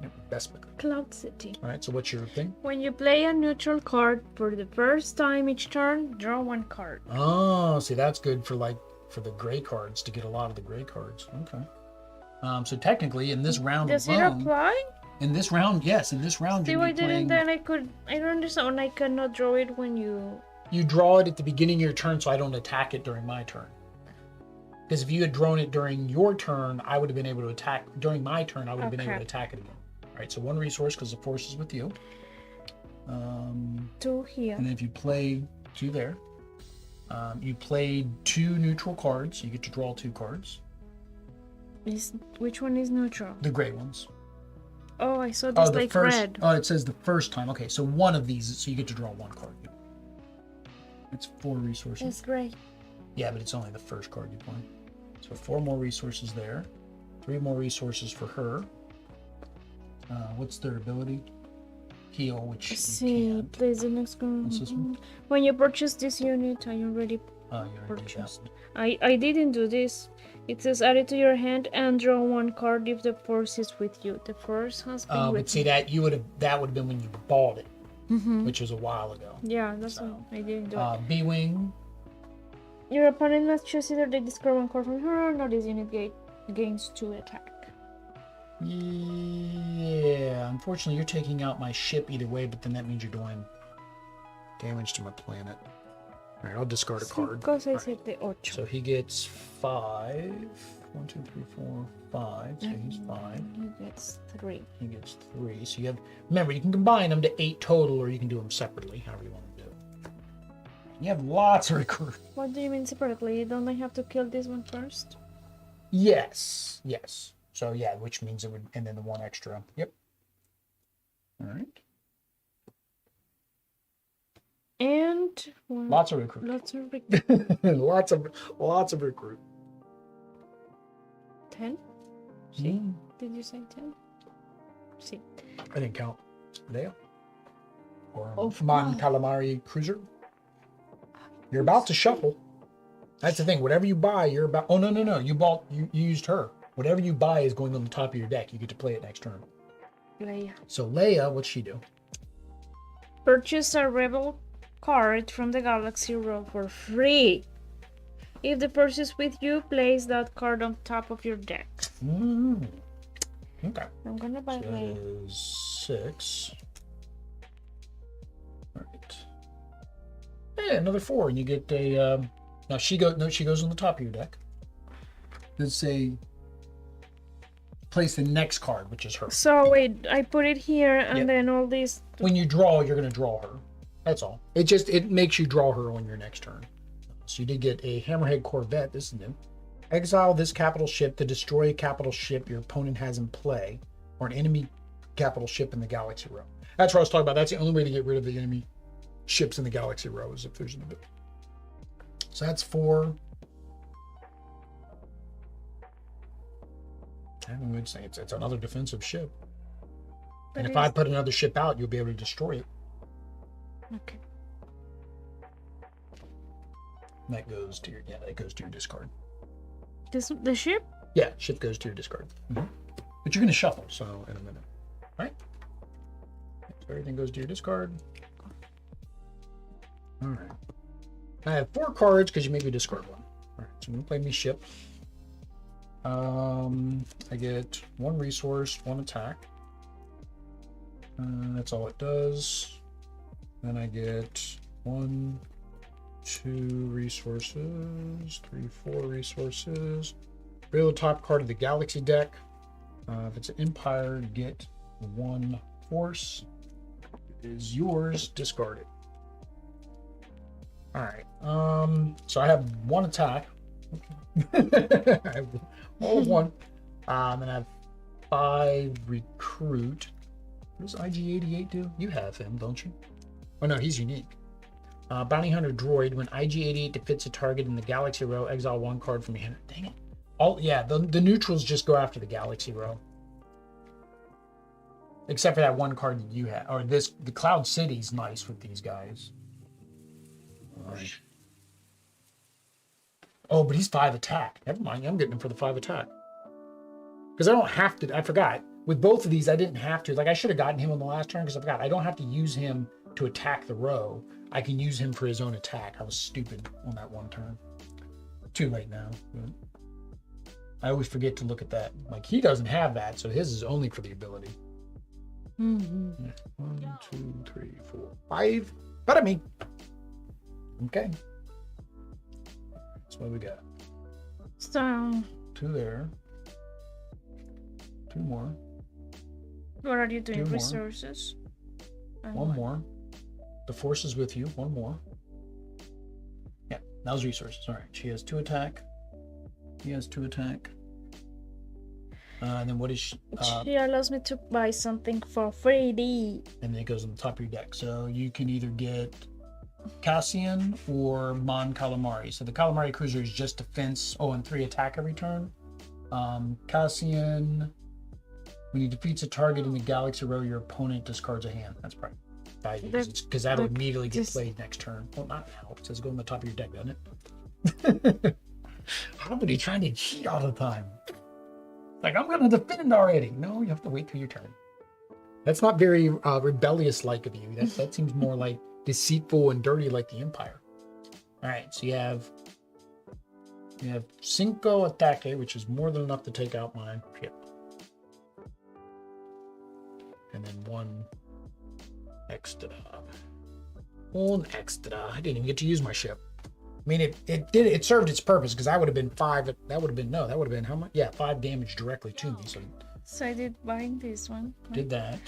Yep, best spin. Cloud City. All right. So what's your thing? When you play a neutral card for the first time each turn, draw 1 card. Oh, see, that's good for the gray cards to get a lot of the gray cards. Okay. So technically, in this round Does it alone, apply? in this round, yes, in this round, See, you'll why be playing. didn't then I don't understand. I cannot draw it when you. You draw it at the beginning of your turn, so I don't attack it during my turn. Because if you had drawn it during your turn, I would have been able to attack during my turn. I would have been able to attack it again. All right. So 1 resource because the force is with you. 2 here. And then if you play 2 there, you played 2 neutral cards. You get to draw 2 cards. Which one is neutral? The gray ones. Oh, I saw this like first, red. Oh, it says the first time. Okay, so one of these, so you get to draw 1 card. It's 4 resources. It's gray. Yeah, but it's only the first card you play. So 4 more resources there. 3 more resources for her. What's their ability? Heal, which you See, can't. place the next one. What's this one? When you purchase this unit, I already Oh, you already did that purchased. one. I didn't do this. It says add it to your hand and draw 1 card if the force is with you. The force has been with But see me. that would have been when you bought it, Mm-hmm. which was a while ago. Yeah, that's So, what I didn't do it. B-Wing. Your opponent must choose either they discard 1 card from her or this unit gains 2 attack. Yeah, unfortunately you're taking out my ship either way, but then that means you're doing damage to my planet. All right, I'll discard a card. Because I All said right. the 8. So he gets 5. 1, 2, 3, 4, 5. So he's 5. He gets 3. He gets 3. So you have, remember, you can combine them to 8 total, or you can do them separately, however you want to do it. You have lots of recruits. What do you mean separately? Don't I have to kill this one first? Yes. So yeah, which means it would, and then the 1 extra. Yep. All right. And Lots of recruit. lots of recruit. 10? Did you say 10? See. I didn't count Leo or Oh, Mon wow. Calamari Cruiser. You're about to shuffle. That's the thing. Whatever you buy, you're about. Oh no! You used her. Whatever you buy is going on the top of your deck. You get to play it next turn. Leia. So Leia, what's she do? Purchase a rebel card from the Galaxy Row for free. If the purchase is with you, place that card on top of your deck. Okay. I'm gonna buy So Leia. that is 6. All right. Yeah, another 4, and you get a. Now she goes on the top of your deck. Let's say. Place the next card, which is her. So wait, I put it here and Yep. then all these. When you draw, you're going to draw her. That's all. It makes you draw her on your next turn. So you did get a Hammerhead Corvette. This is new. Exile this capital ship to destroy a capital ship your opponent has in play, or an enemy capital ship in the Galaxy Row. That's what I was talking about. That's the only way to get rid of the enemy ships in the Galaxy Row is if there's an ability. So that's 4. I would say it's another defensive ship. And if I put another ship out, you'll be able to destroy it. Okay. That goes to your discard. The ship? Yeah, ship goes to your discard. But you're going to shuffle, so in a minute. All right? So everything goes to your discard. All right. I have 4 cards because you made me discard 1. All right, so I'm going to play me ship. I get 1 resource, 1 attack. That's all it does. Then I get 1, 2 resources, 3, 4 resources. Reveal the top card of the Galaxy deck. If it's an Empire, get 1 force. It is yours. Discard it. All right. So I have 1 attack. I have all 1. And I have 5 recruit. What does IG-88 do? You have him, don't you? Oh no, he's unique. Bounty Hunter Droid. When IG-88 defeats a target in the Galaxy Row, exile 1 card from your hand. Dang it. The neutrals just go after the Galaxy Row. Except for that 1 card that you have. Or the Cloud City's nice with these guys. All right. Oh, but he's 5 attack. Never mind, I'm getting him for the 5 attack. Because I don't have to, I forgot. With both of these, I didn't have to. Like, I should have gotten him on the last turn because I forgot. I don't have to use him to attack the row. I can use him for his own attack. I was stupid on that 1 turn. Too late now. But I always forget to look at that. Like, he doesn't have that, so his is only for the ability. 1, 2, 3, 4, 5. But me. Okay. That's what we got. So 2 there. 2 more. what are you doing? 2 more. Resources? And 1 more. The force is with you. 1 more. Yeah, that was resources. All right. She has 2 attack. He has 2 attack. And then what is she? She allows me to buy something for free. And then it goes on the top of your deck. So you can either get Cassian or Mon Calamari. So the Calamari Cruiser is just defense. Oh, and 3 attack every turn. Cassian. When you defeats a target in the galaxy row, your opponent discards a hand. That's probably value because that'll immediately get played next turn. Well, not now. It says go on the top of your deck, doesn't it? How are you trying to cheat all the time? Like, I'm going to defend already. No, you have to wait till your turn. That's not very rebellious-like of you. That seems more like deceitful and dirty like the Empire. All right, so you have cinco ataque, which is more than enough to take out my ship. And then one extra. One extra. I didn't even get to use my ship. I mean, it served its purpose because that would have been 5. That would have been how much? Yeah, 5 damage directly to me. So I did buying this one. Right? Did that.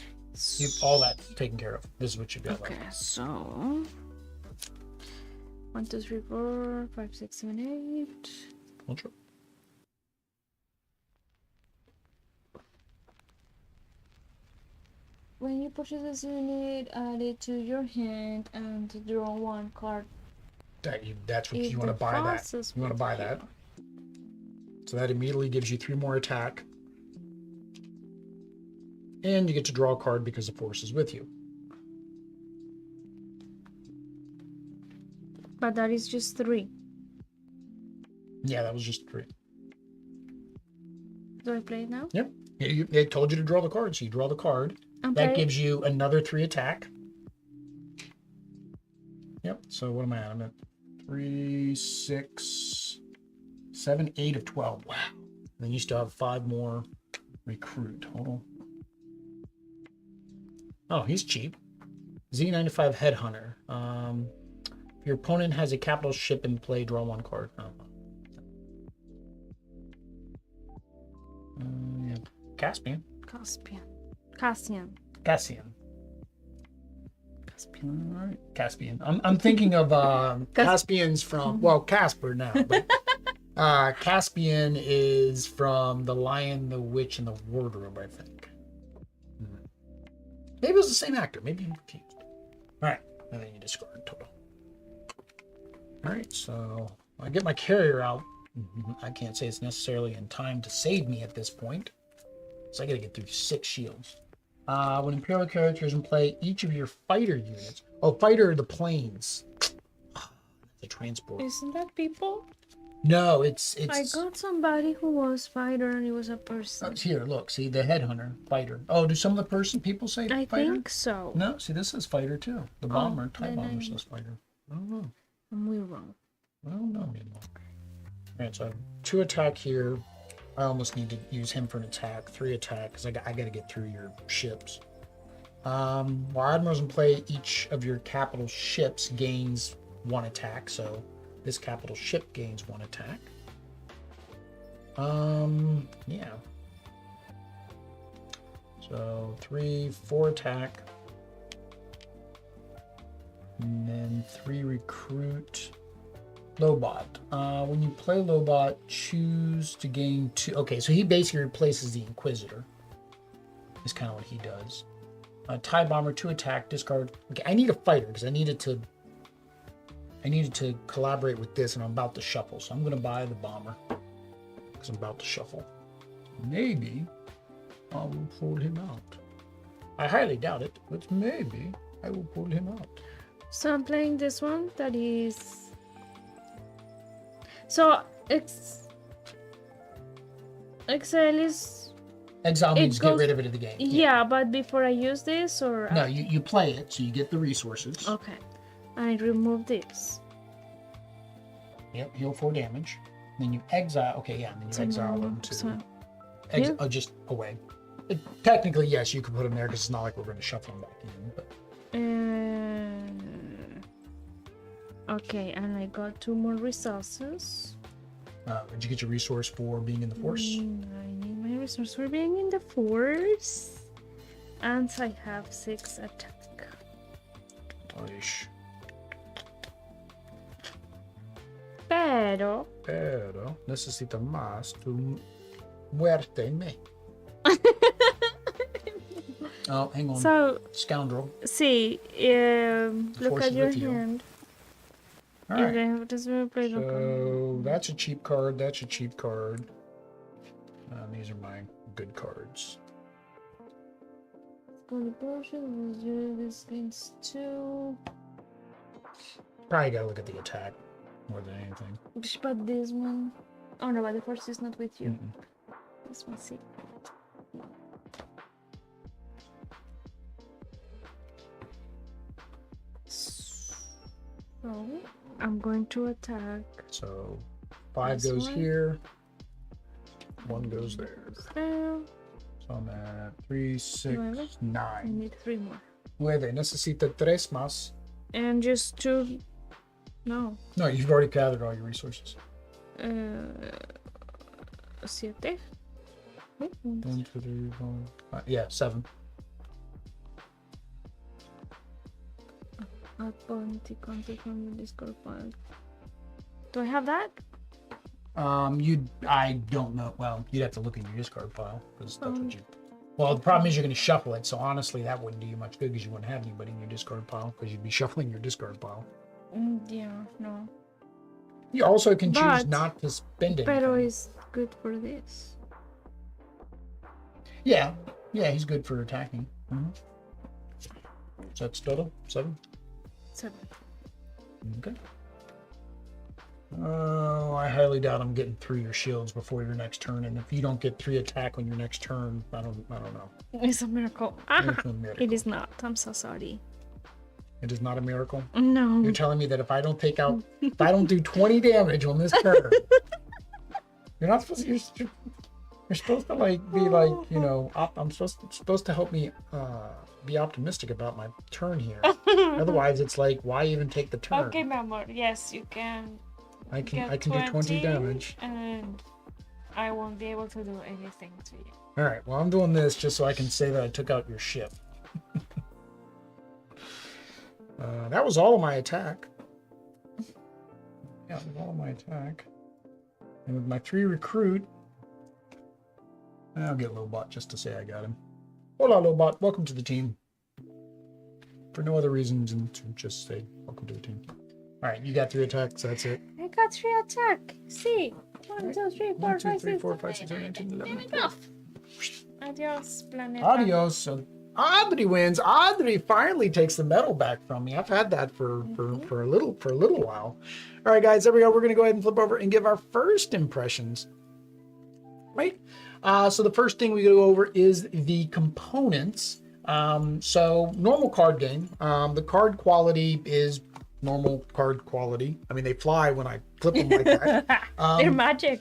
All that taken care of. This is what you got. Okay, so 1, 2, 3, 4, 5, 6, 7, 8. Ultra. When you purchase this unit, add it to your hand and draw 1 card. That's what you want to buy. That you want to buy that. So that immediately gives you 3 more attack, and you get to draw a card because the force is with you. But that is just 3. Yeah, that was just 3. Do I play it now? Yep. It told you to draw the card, so you draw the card. That gives you another 3 attack. Yep. So what am I at? I'm at 3, 6, 7, 8 of 12. Wow. And then you still have 5 more recruit. Hold on. Oh, he's cheap. Z95 Headhunter. If your opponent has a capital ship in play, draw 1 card. Oh. Yeah. Caspian. Cassian. All right, Caspian. I'm thinking of Caspian's from Casper now, but Caspian is from The Lion, the Witch, and the Wardrobe, I think. Maybe it was the same actor. Maybe I'm confused. All right, and then you discard total. All right, so I get my carrier out. I can't say it's necessarily in time to save me at this point, so I got to get through 6 shields. When Imperial characters in play, each of your fighter units. Oh, fighter are the planes. The transport. Isn't that people? No, it's. I got somebody who was fighter and he was a person. Here, look. See the headhunter, fighter. Oh, do some of the people say I fighter? think so. No, see this says fighter too. The bomber, TIE bomber says fighter. I don't know. We're wrong. I don't know anymore. All right, so I have 2 attack here. I almost need to use him for an attack. 3 attack, because I got to get through your ships. While admirals in play, each of your capital ships gains 1 attack. So this capital ship gains 1 attack. Yeah. So 3, 4 attack. And then 3 recruit. Lobot. When you play Lobot, choose to gain 2. Okay, so he basically replaces the Inquisitor. Is kind of what he does. TIE bomber, 2 attack, discard. Okay, I need a fighter because I needed to collaborate with this, and I'm about to shuffle. So I'm going to buy the bomber because I'm about to shuffle. Maybe I will pull him out. I highly doubt it, but maybe I will pull him out. So I'm playing this one that is. So exile is. Exile means get rid of it in the game. Yeah, but before I use this or. No, you play it, so you get the resources. Okay. And I remove this. Yep, heal 4 damage. Then you exile. Okay, yeah, and then you exile them to. Just away. Technically, yes, you can put them there because it's not like we're going to shuffle them back in. But. Okay, and I got 2 more resources. Did you get your resource for being in the Force? I need my resource for being in the Force. And I have 6 attack. Oish. Pero necesito más tu muerte en me. Oh, hang on. So, scoundrel. See, look at your hand. All right. So that's a cheap card. That's a cheap card. These are my good cards. Holy Potion was this against 2. Probably gotta look at the attack more than anything. But this one. Oh no, but the first is not with you. Mm-mm. This one, see. So I'm going to attack. So 5 This goes one. here, 1 goes there. There. So I'm at 3, 6, I 9. need 3 more. 9. Necesita 3 más. And just 2. No. No, you've already gathered all your resources. 7. 1, 2, 3, 4, 5. Yeah, 7. Add content from the Discord file. Do I have that? I don't know. Well, you'd have to look in your discard file because that's what you. Well, the problem is you're going to shuffle it, so honestly, that wouldn't do you much good because you wouldn't have anybody in your discard pile because you'd be shuffling your discard pile. Yeah, no. You also can choose But not to spend it. Pero is good for this. Yeah, he's good for attacking. Mm-hmm. So that's total 7. 7. Okay. I highly doubt I'm getting through your shields before your next turn, and if you don't get 3 attack on your next turn, I don't know. It's a miracle. It's a miracle. It is not. I'm so sorry. It is not a miracle. No. You're telling me that if I don't do 20 damage on this turn, you're not supposed to. You're supposed to be I'm supposed to help me be optimistic about my turn here. Otherwise, it's like, why even take the turn? Okay, my amor. Yes, you can. I can do 20 damage, and I won't be able to do anything to you. All right. Well, I'm doing this just so I can say that I took out your ship. That was all of my attack. Yeah, that was all of my attack. And with my 3 recruit, I'll get Lobot just to say I got him. Hola, Lobot. Welcome to the team. For no other reasons than to just say welcome to the team. All right, you got 3 attacks. That's it. I got 3 attack. See? 1, 2, 3, 4, 1, 2, 5, 3, 6, 4, 5, 6, 7, 8, 9, 10, 11, 12. Adios, Planeta. Adios. So Audrey wins. Audrey finally takes the medal back from me. I've had that for a little while. All right, guys, there we go. We're gonna go ahead and flip over and give our first impressions. Right. So the first thing we go over is the components. So normal card game. The card quality is normal card quality. I mean, they fly when I flip them like that. They're magic.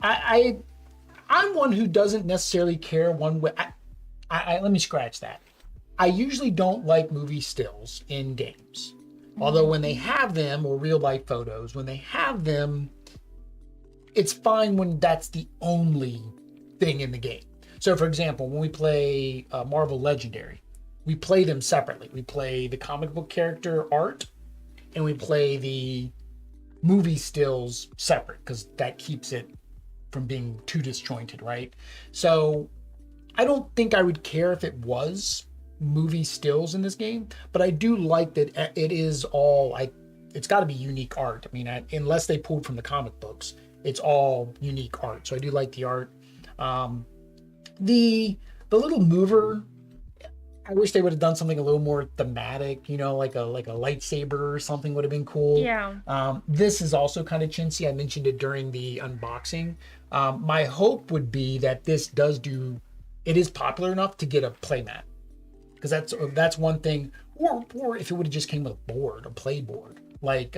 I'm one who doesn't necessarily care one way. Let me scratch that. I usually don't like movie stills in games. Although when they have them, or real life photos, when they have them, it's fine when that's the only thing in the game. So for example, when we play Marvel Legendary, we play them separately. We play the comic book character art and we play the movie stills separate because that keeps it from being too disjointed, right? So I don't think I would care if it was movie stills in this game, but I do like that it is all it's got to be unique art. I mean, unless they pulled from the comic books, it's all unique art. So I do like the art. The little mover, I wish they would have done something a little more thematic, like a lightsaber or something would have been cool. Yeah. This is also kind of chintzy. I mentioned it during the unboxing. My hope would be that this it is popular enough to get a playmat. Because that's one thing. Or if it would have just came with a play board, like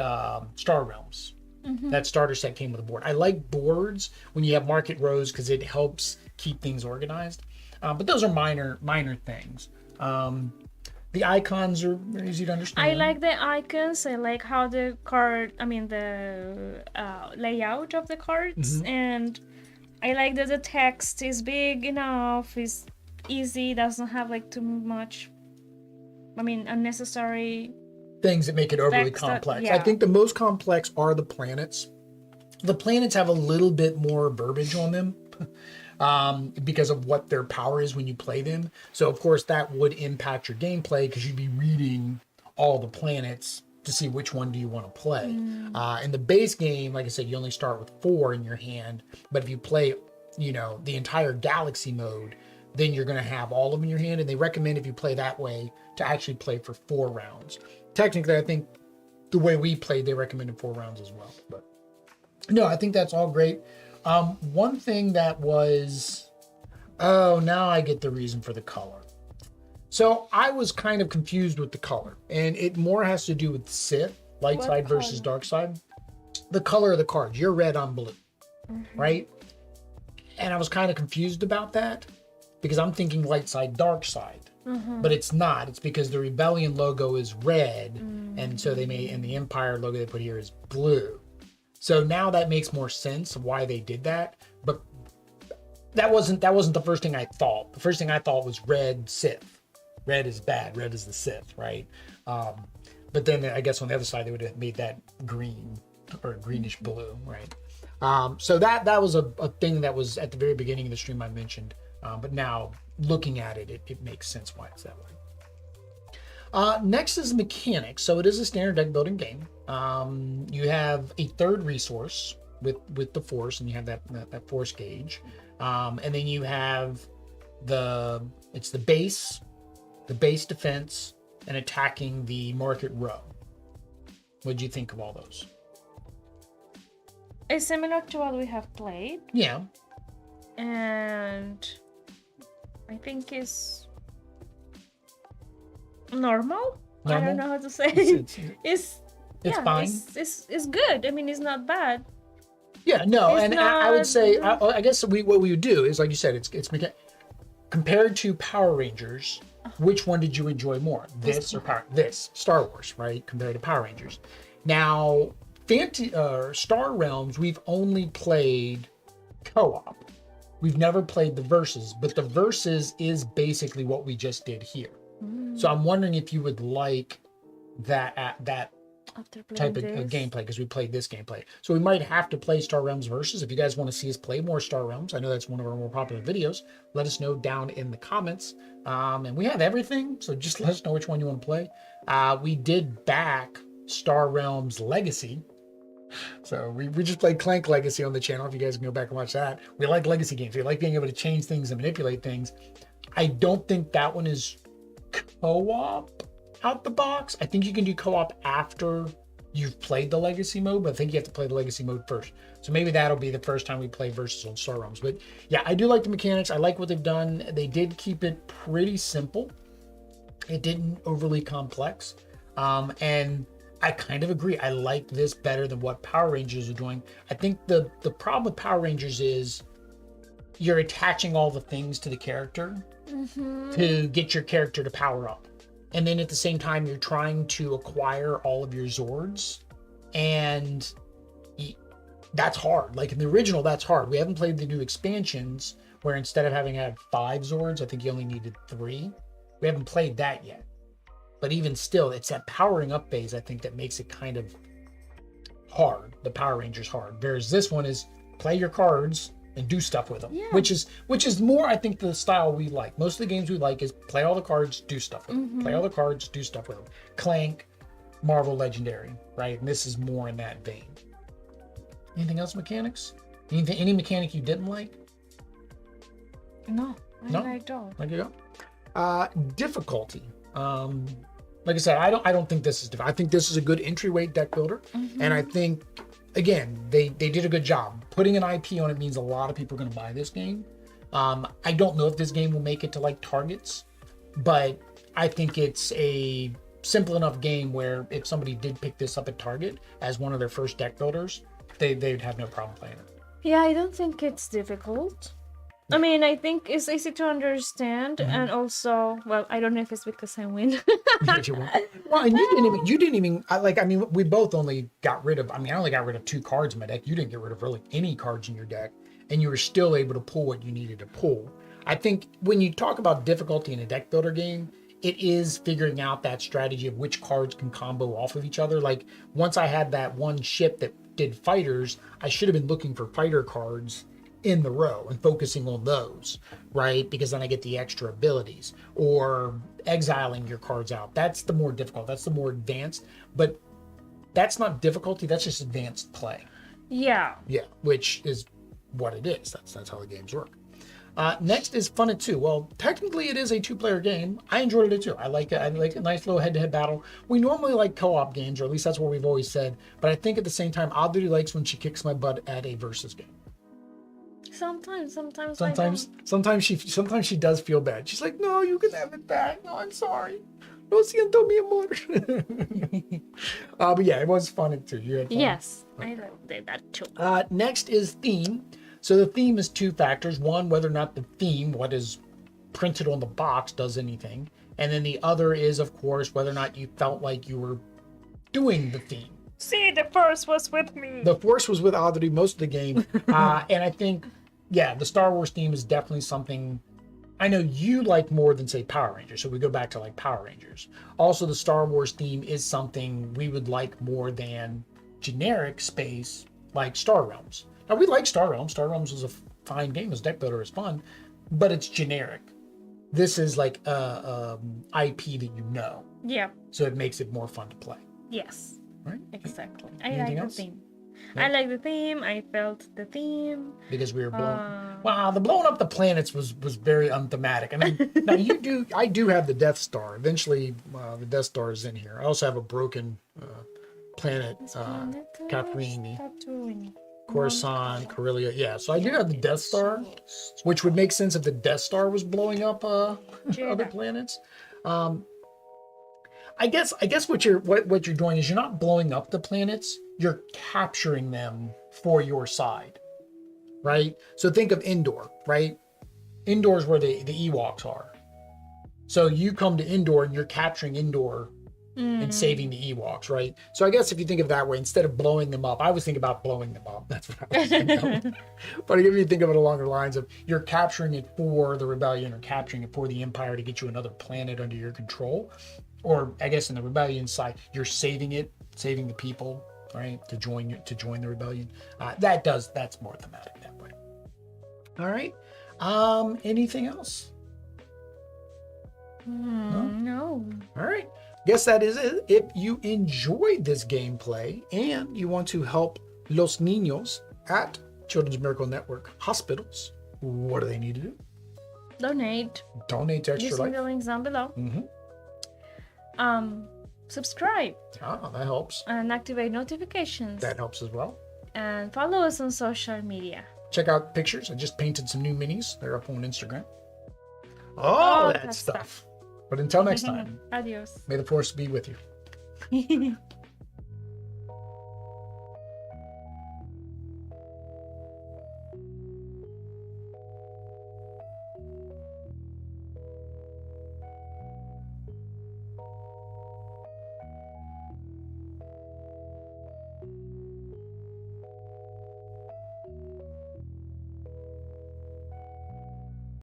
Star Realms. Mm-hmm. That starter set came with a board. I like boards when you have market rows because it helps keep things organized. But those are minor things. The icons are easy to understand. I like the icons. I like how the layout of the cards. Mm-hmm. And I like that the text is big enough, is easy, doesn't have too much, unnecessary things that make it overly complex. Yeah. I think the most complex are the planets. The planets have a little bit more verbiage on them because of what their power is when you play them. So of course that would impact your gameplay because you'd be reading all the planets to see which one do you want to play. In the base game, like I said, you only start with 4 in your hand, but if you play the entire galaxy mode, then you're going to have all of them in your hand. And they recommend, if you play that way, to actually play for 4 rounds. Technically, I think the way we played, they recommended 4 rounds as well. But no, I think that's all great. One thing that was, now I get the reason for the color. So I was kind of confused with the color, and it more has to do with Sith, light What side versus color? dark side. The color of the cards, you're red, I'm blue, right? And I was kind of confused about that because I'm thinking light side, dark side, but it's not. It's because the Rebellion logo is red, and so and the Empire logo they put here is blue. So now that makes more sense of why they did that, but that wasn't the first thing I thought. The first thing I thought was red Sith. Red is bad. Red is the Sith, right? But then I guess on the other side they would have made that green or greenish blue, right? So that was a thing that was at the very beginning of the stream I mentioned. But now looking at it, it makes sense why it's that way. Next is mechanics. So it is a standard deck building game. You have a third resource with the force, and you have that force gauge. And then you have the base defense, and attacking the market row. What do you think of all those? It's similar to what we have played. Yeah. And I think it's normal. I don't know how to say it. It's fine. It's good. I mean, it's not bad. Yeah, no, It's and not- I would say, I guess what we would do is, like you said, it's compared to Power Rangers. Which one did you enjoy more? This Star Wars, right? Compared to Power Rangers. Now, Star Realms, we've only played co-op. We've never played the versus, but the versus is basically what we just did here. So I'm wondering if you would like that After type playing of this. gameplay, because we played this gameplay. So we might have to play Star Realms versus. If you guys want to see us play more Star Realms, I know that's one of our more popular videos. Let us know down in the comments. And we have everything, so just let us know which one you want to play. We did back Star Realms Legacy. So we just played Clank Legacy on the channel. If you guys can go back and watch that. We like legacy games. We like being able to change things and manipulate things. I don't think that one is co-op out the box. I think you can do co-op after you've played the legacy mode, but I think you have to play the legacy mode first. So maybe that'll be the first time we play versus on Star Realms. But yeah, I do like the mechanics. I like what they've done. They did keep it pretty simple. It didn't overly complex. And I kind of agree. I like this better than what Power Rangers are doing. I think the problem with Power Rangers is you're attaching all the things to the character to get your character to power up. And then at the same time, you're trying to acquire all of your Zords. And that's hard. Like in the original, that's hard. We haven't played the new expansions where instead of having had 5 Zords, I think you only needed 3. We haven't played that yet. But even still, it's that powering up phase, I think, that makes it kind of hard. The Power Rangers hard. Whereas this one is play your cards and do stuff with them, which is more, I think, the style we like. Most of the games we like is play all the cards, do stuff with them. Play all the cards, do stuff with them. Clank, Marvel Legendary, right? And this is more in that vein. Anything else mechanics? Any mechanic you didn't like? No, I No? liked all. There you go. Difficulty. Like I said, I don't think this is difficult. I think this is a good entryway deck builder, and I think, again, they did a good job. Putting an IP on it means a lot of people are going to buy this game. I don't know if this game will make it to like Targets, but I think it's a simple enough game where if somebody did pick this up at Target as one of their first deck builders, they'd have no problem playing it. Yeah, I don't think it's difficult. I mean, I think it's easy to understand, and also, well, I don't know if it's because I win. Well, and you didn't even like. I mean, we both only got rid of. I mean, I only got rid of 2 cards in my deck. You didn't get rid of really any cards in your deck, and you were still able to pull what you needed to pull. I think when you talk about difficulty in a deck builder game, it is figuring out that strategy of which cards can combo off of each other. Like once I had that one ship that did fighters, I should have been looking for fighter cards in the row and focusing on those, right? Because then I get the extra abilities, or exiling your cards out. That's the more difficult. That's the more advanced, but that's not difficulty. That's just advanced play. Yeah. Yeah. Which is what it is. That's how the games work. Next is Fun at Two. Well, technically it is a two-player game. I enjoyed it too. I like it. I like a nice little head-to-head battle. We normally like co-op games, or at least that's what we've always said. But I think at the same time, Odd Duty likes when she kicks my butt at a versus game. Sometimes Sometimes she does feel bad. She's like, no, you can have it back. No, I'm sorry. No siento mi amor. But yeah, it was fun at two. You had fun? Yes, I did that too. Next is theme. So the theme is two factors. One, whether or not the theme, what is printed on the box, does anything. And then the other is, of course, whether or not you felt like you were doing the theme. See, the force was with me. The force was with Audrey most of the game. And I think, yeah, the Star Wars theme is definitely something I know you like more than, say, Power Rangers. So we go back to like Power Rangers. Also, the Star Wars theme is something we would like more than generic space like Star Realms. Now, we like Star Realms. Star Realms was a fine game. As deck builder is fun, but it's generic. This is like a IP that you know. Yeah. So it makes it more fun to play. Yes. Right? Exactly. Anything I like else? the theme. Yeah. I like the theme. I felt the theme. Because we were blowing. Wow, the blowing up the planets was very unthematic. I mean, now I do have the Death Star. Eventually, the Death Star is in here. I also have a broken planet, Caprini, Coruscant, Corellia. Yeah, so I do have the Death Star, which would make sense if the Death Star was blowing up other planets. I guess what you're doing is you're not blowing up the planets, you're capturing them for your side, right? So think of Endor, right? Endor is where the Ewoks are. So you come to Endor and you're capturing Endor and saving the Ewoks, right? So I guess if you think of it that way, instead of blowing them up, I was thinking about blowing them up. That's what I was thinking of. But if you think of it along the lines of you're capturing it for the rebellion or capturing it for the Empire to get you another planet under your control. Or I guess in the rebellion side, you're saving the people, right? To join the rebellion. That's more thematic that way. All right. Anything else? No. All right. Guess that is it. If you enjoyed this gameplay and you want to help Los Niños at Children's Miracle Network hospitals, what do they need to do? Donate. Donate to Extra Using Life. the links down below. Subscribe. That helps. And activate notifications. That helps as well. And follow us on social media. Check out pictures. I just painted some new minis. They're up on Instagram. All that stuff. But until next time, Adios. may the force be with you.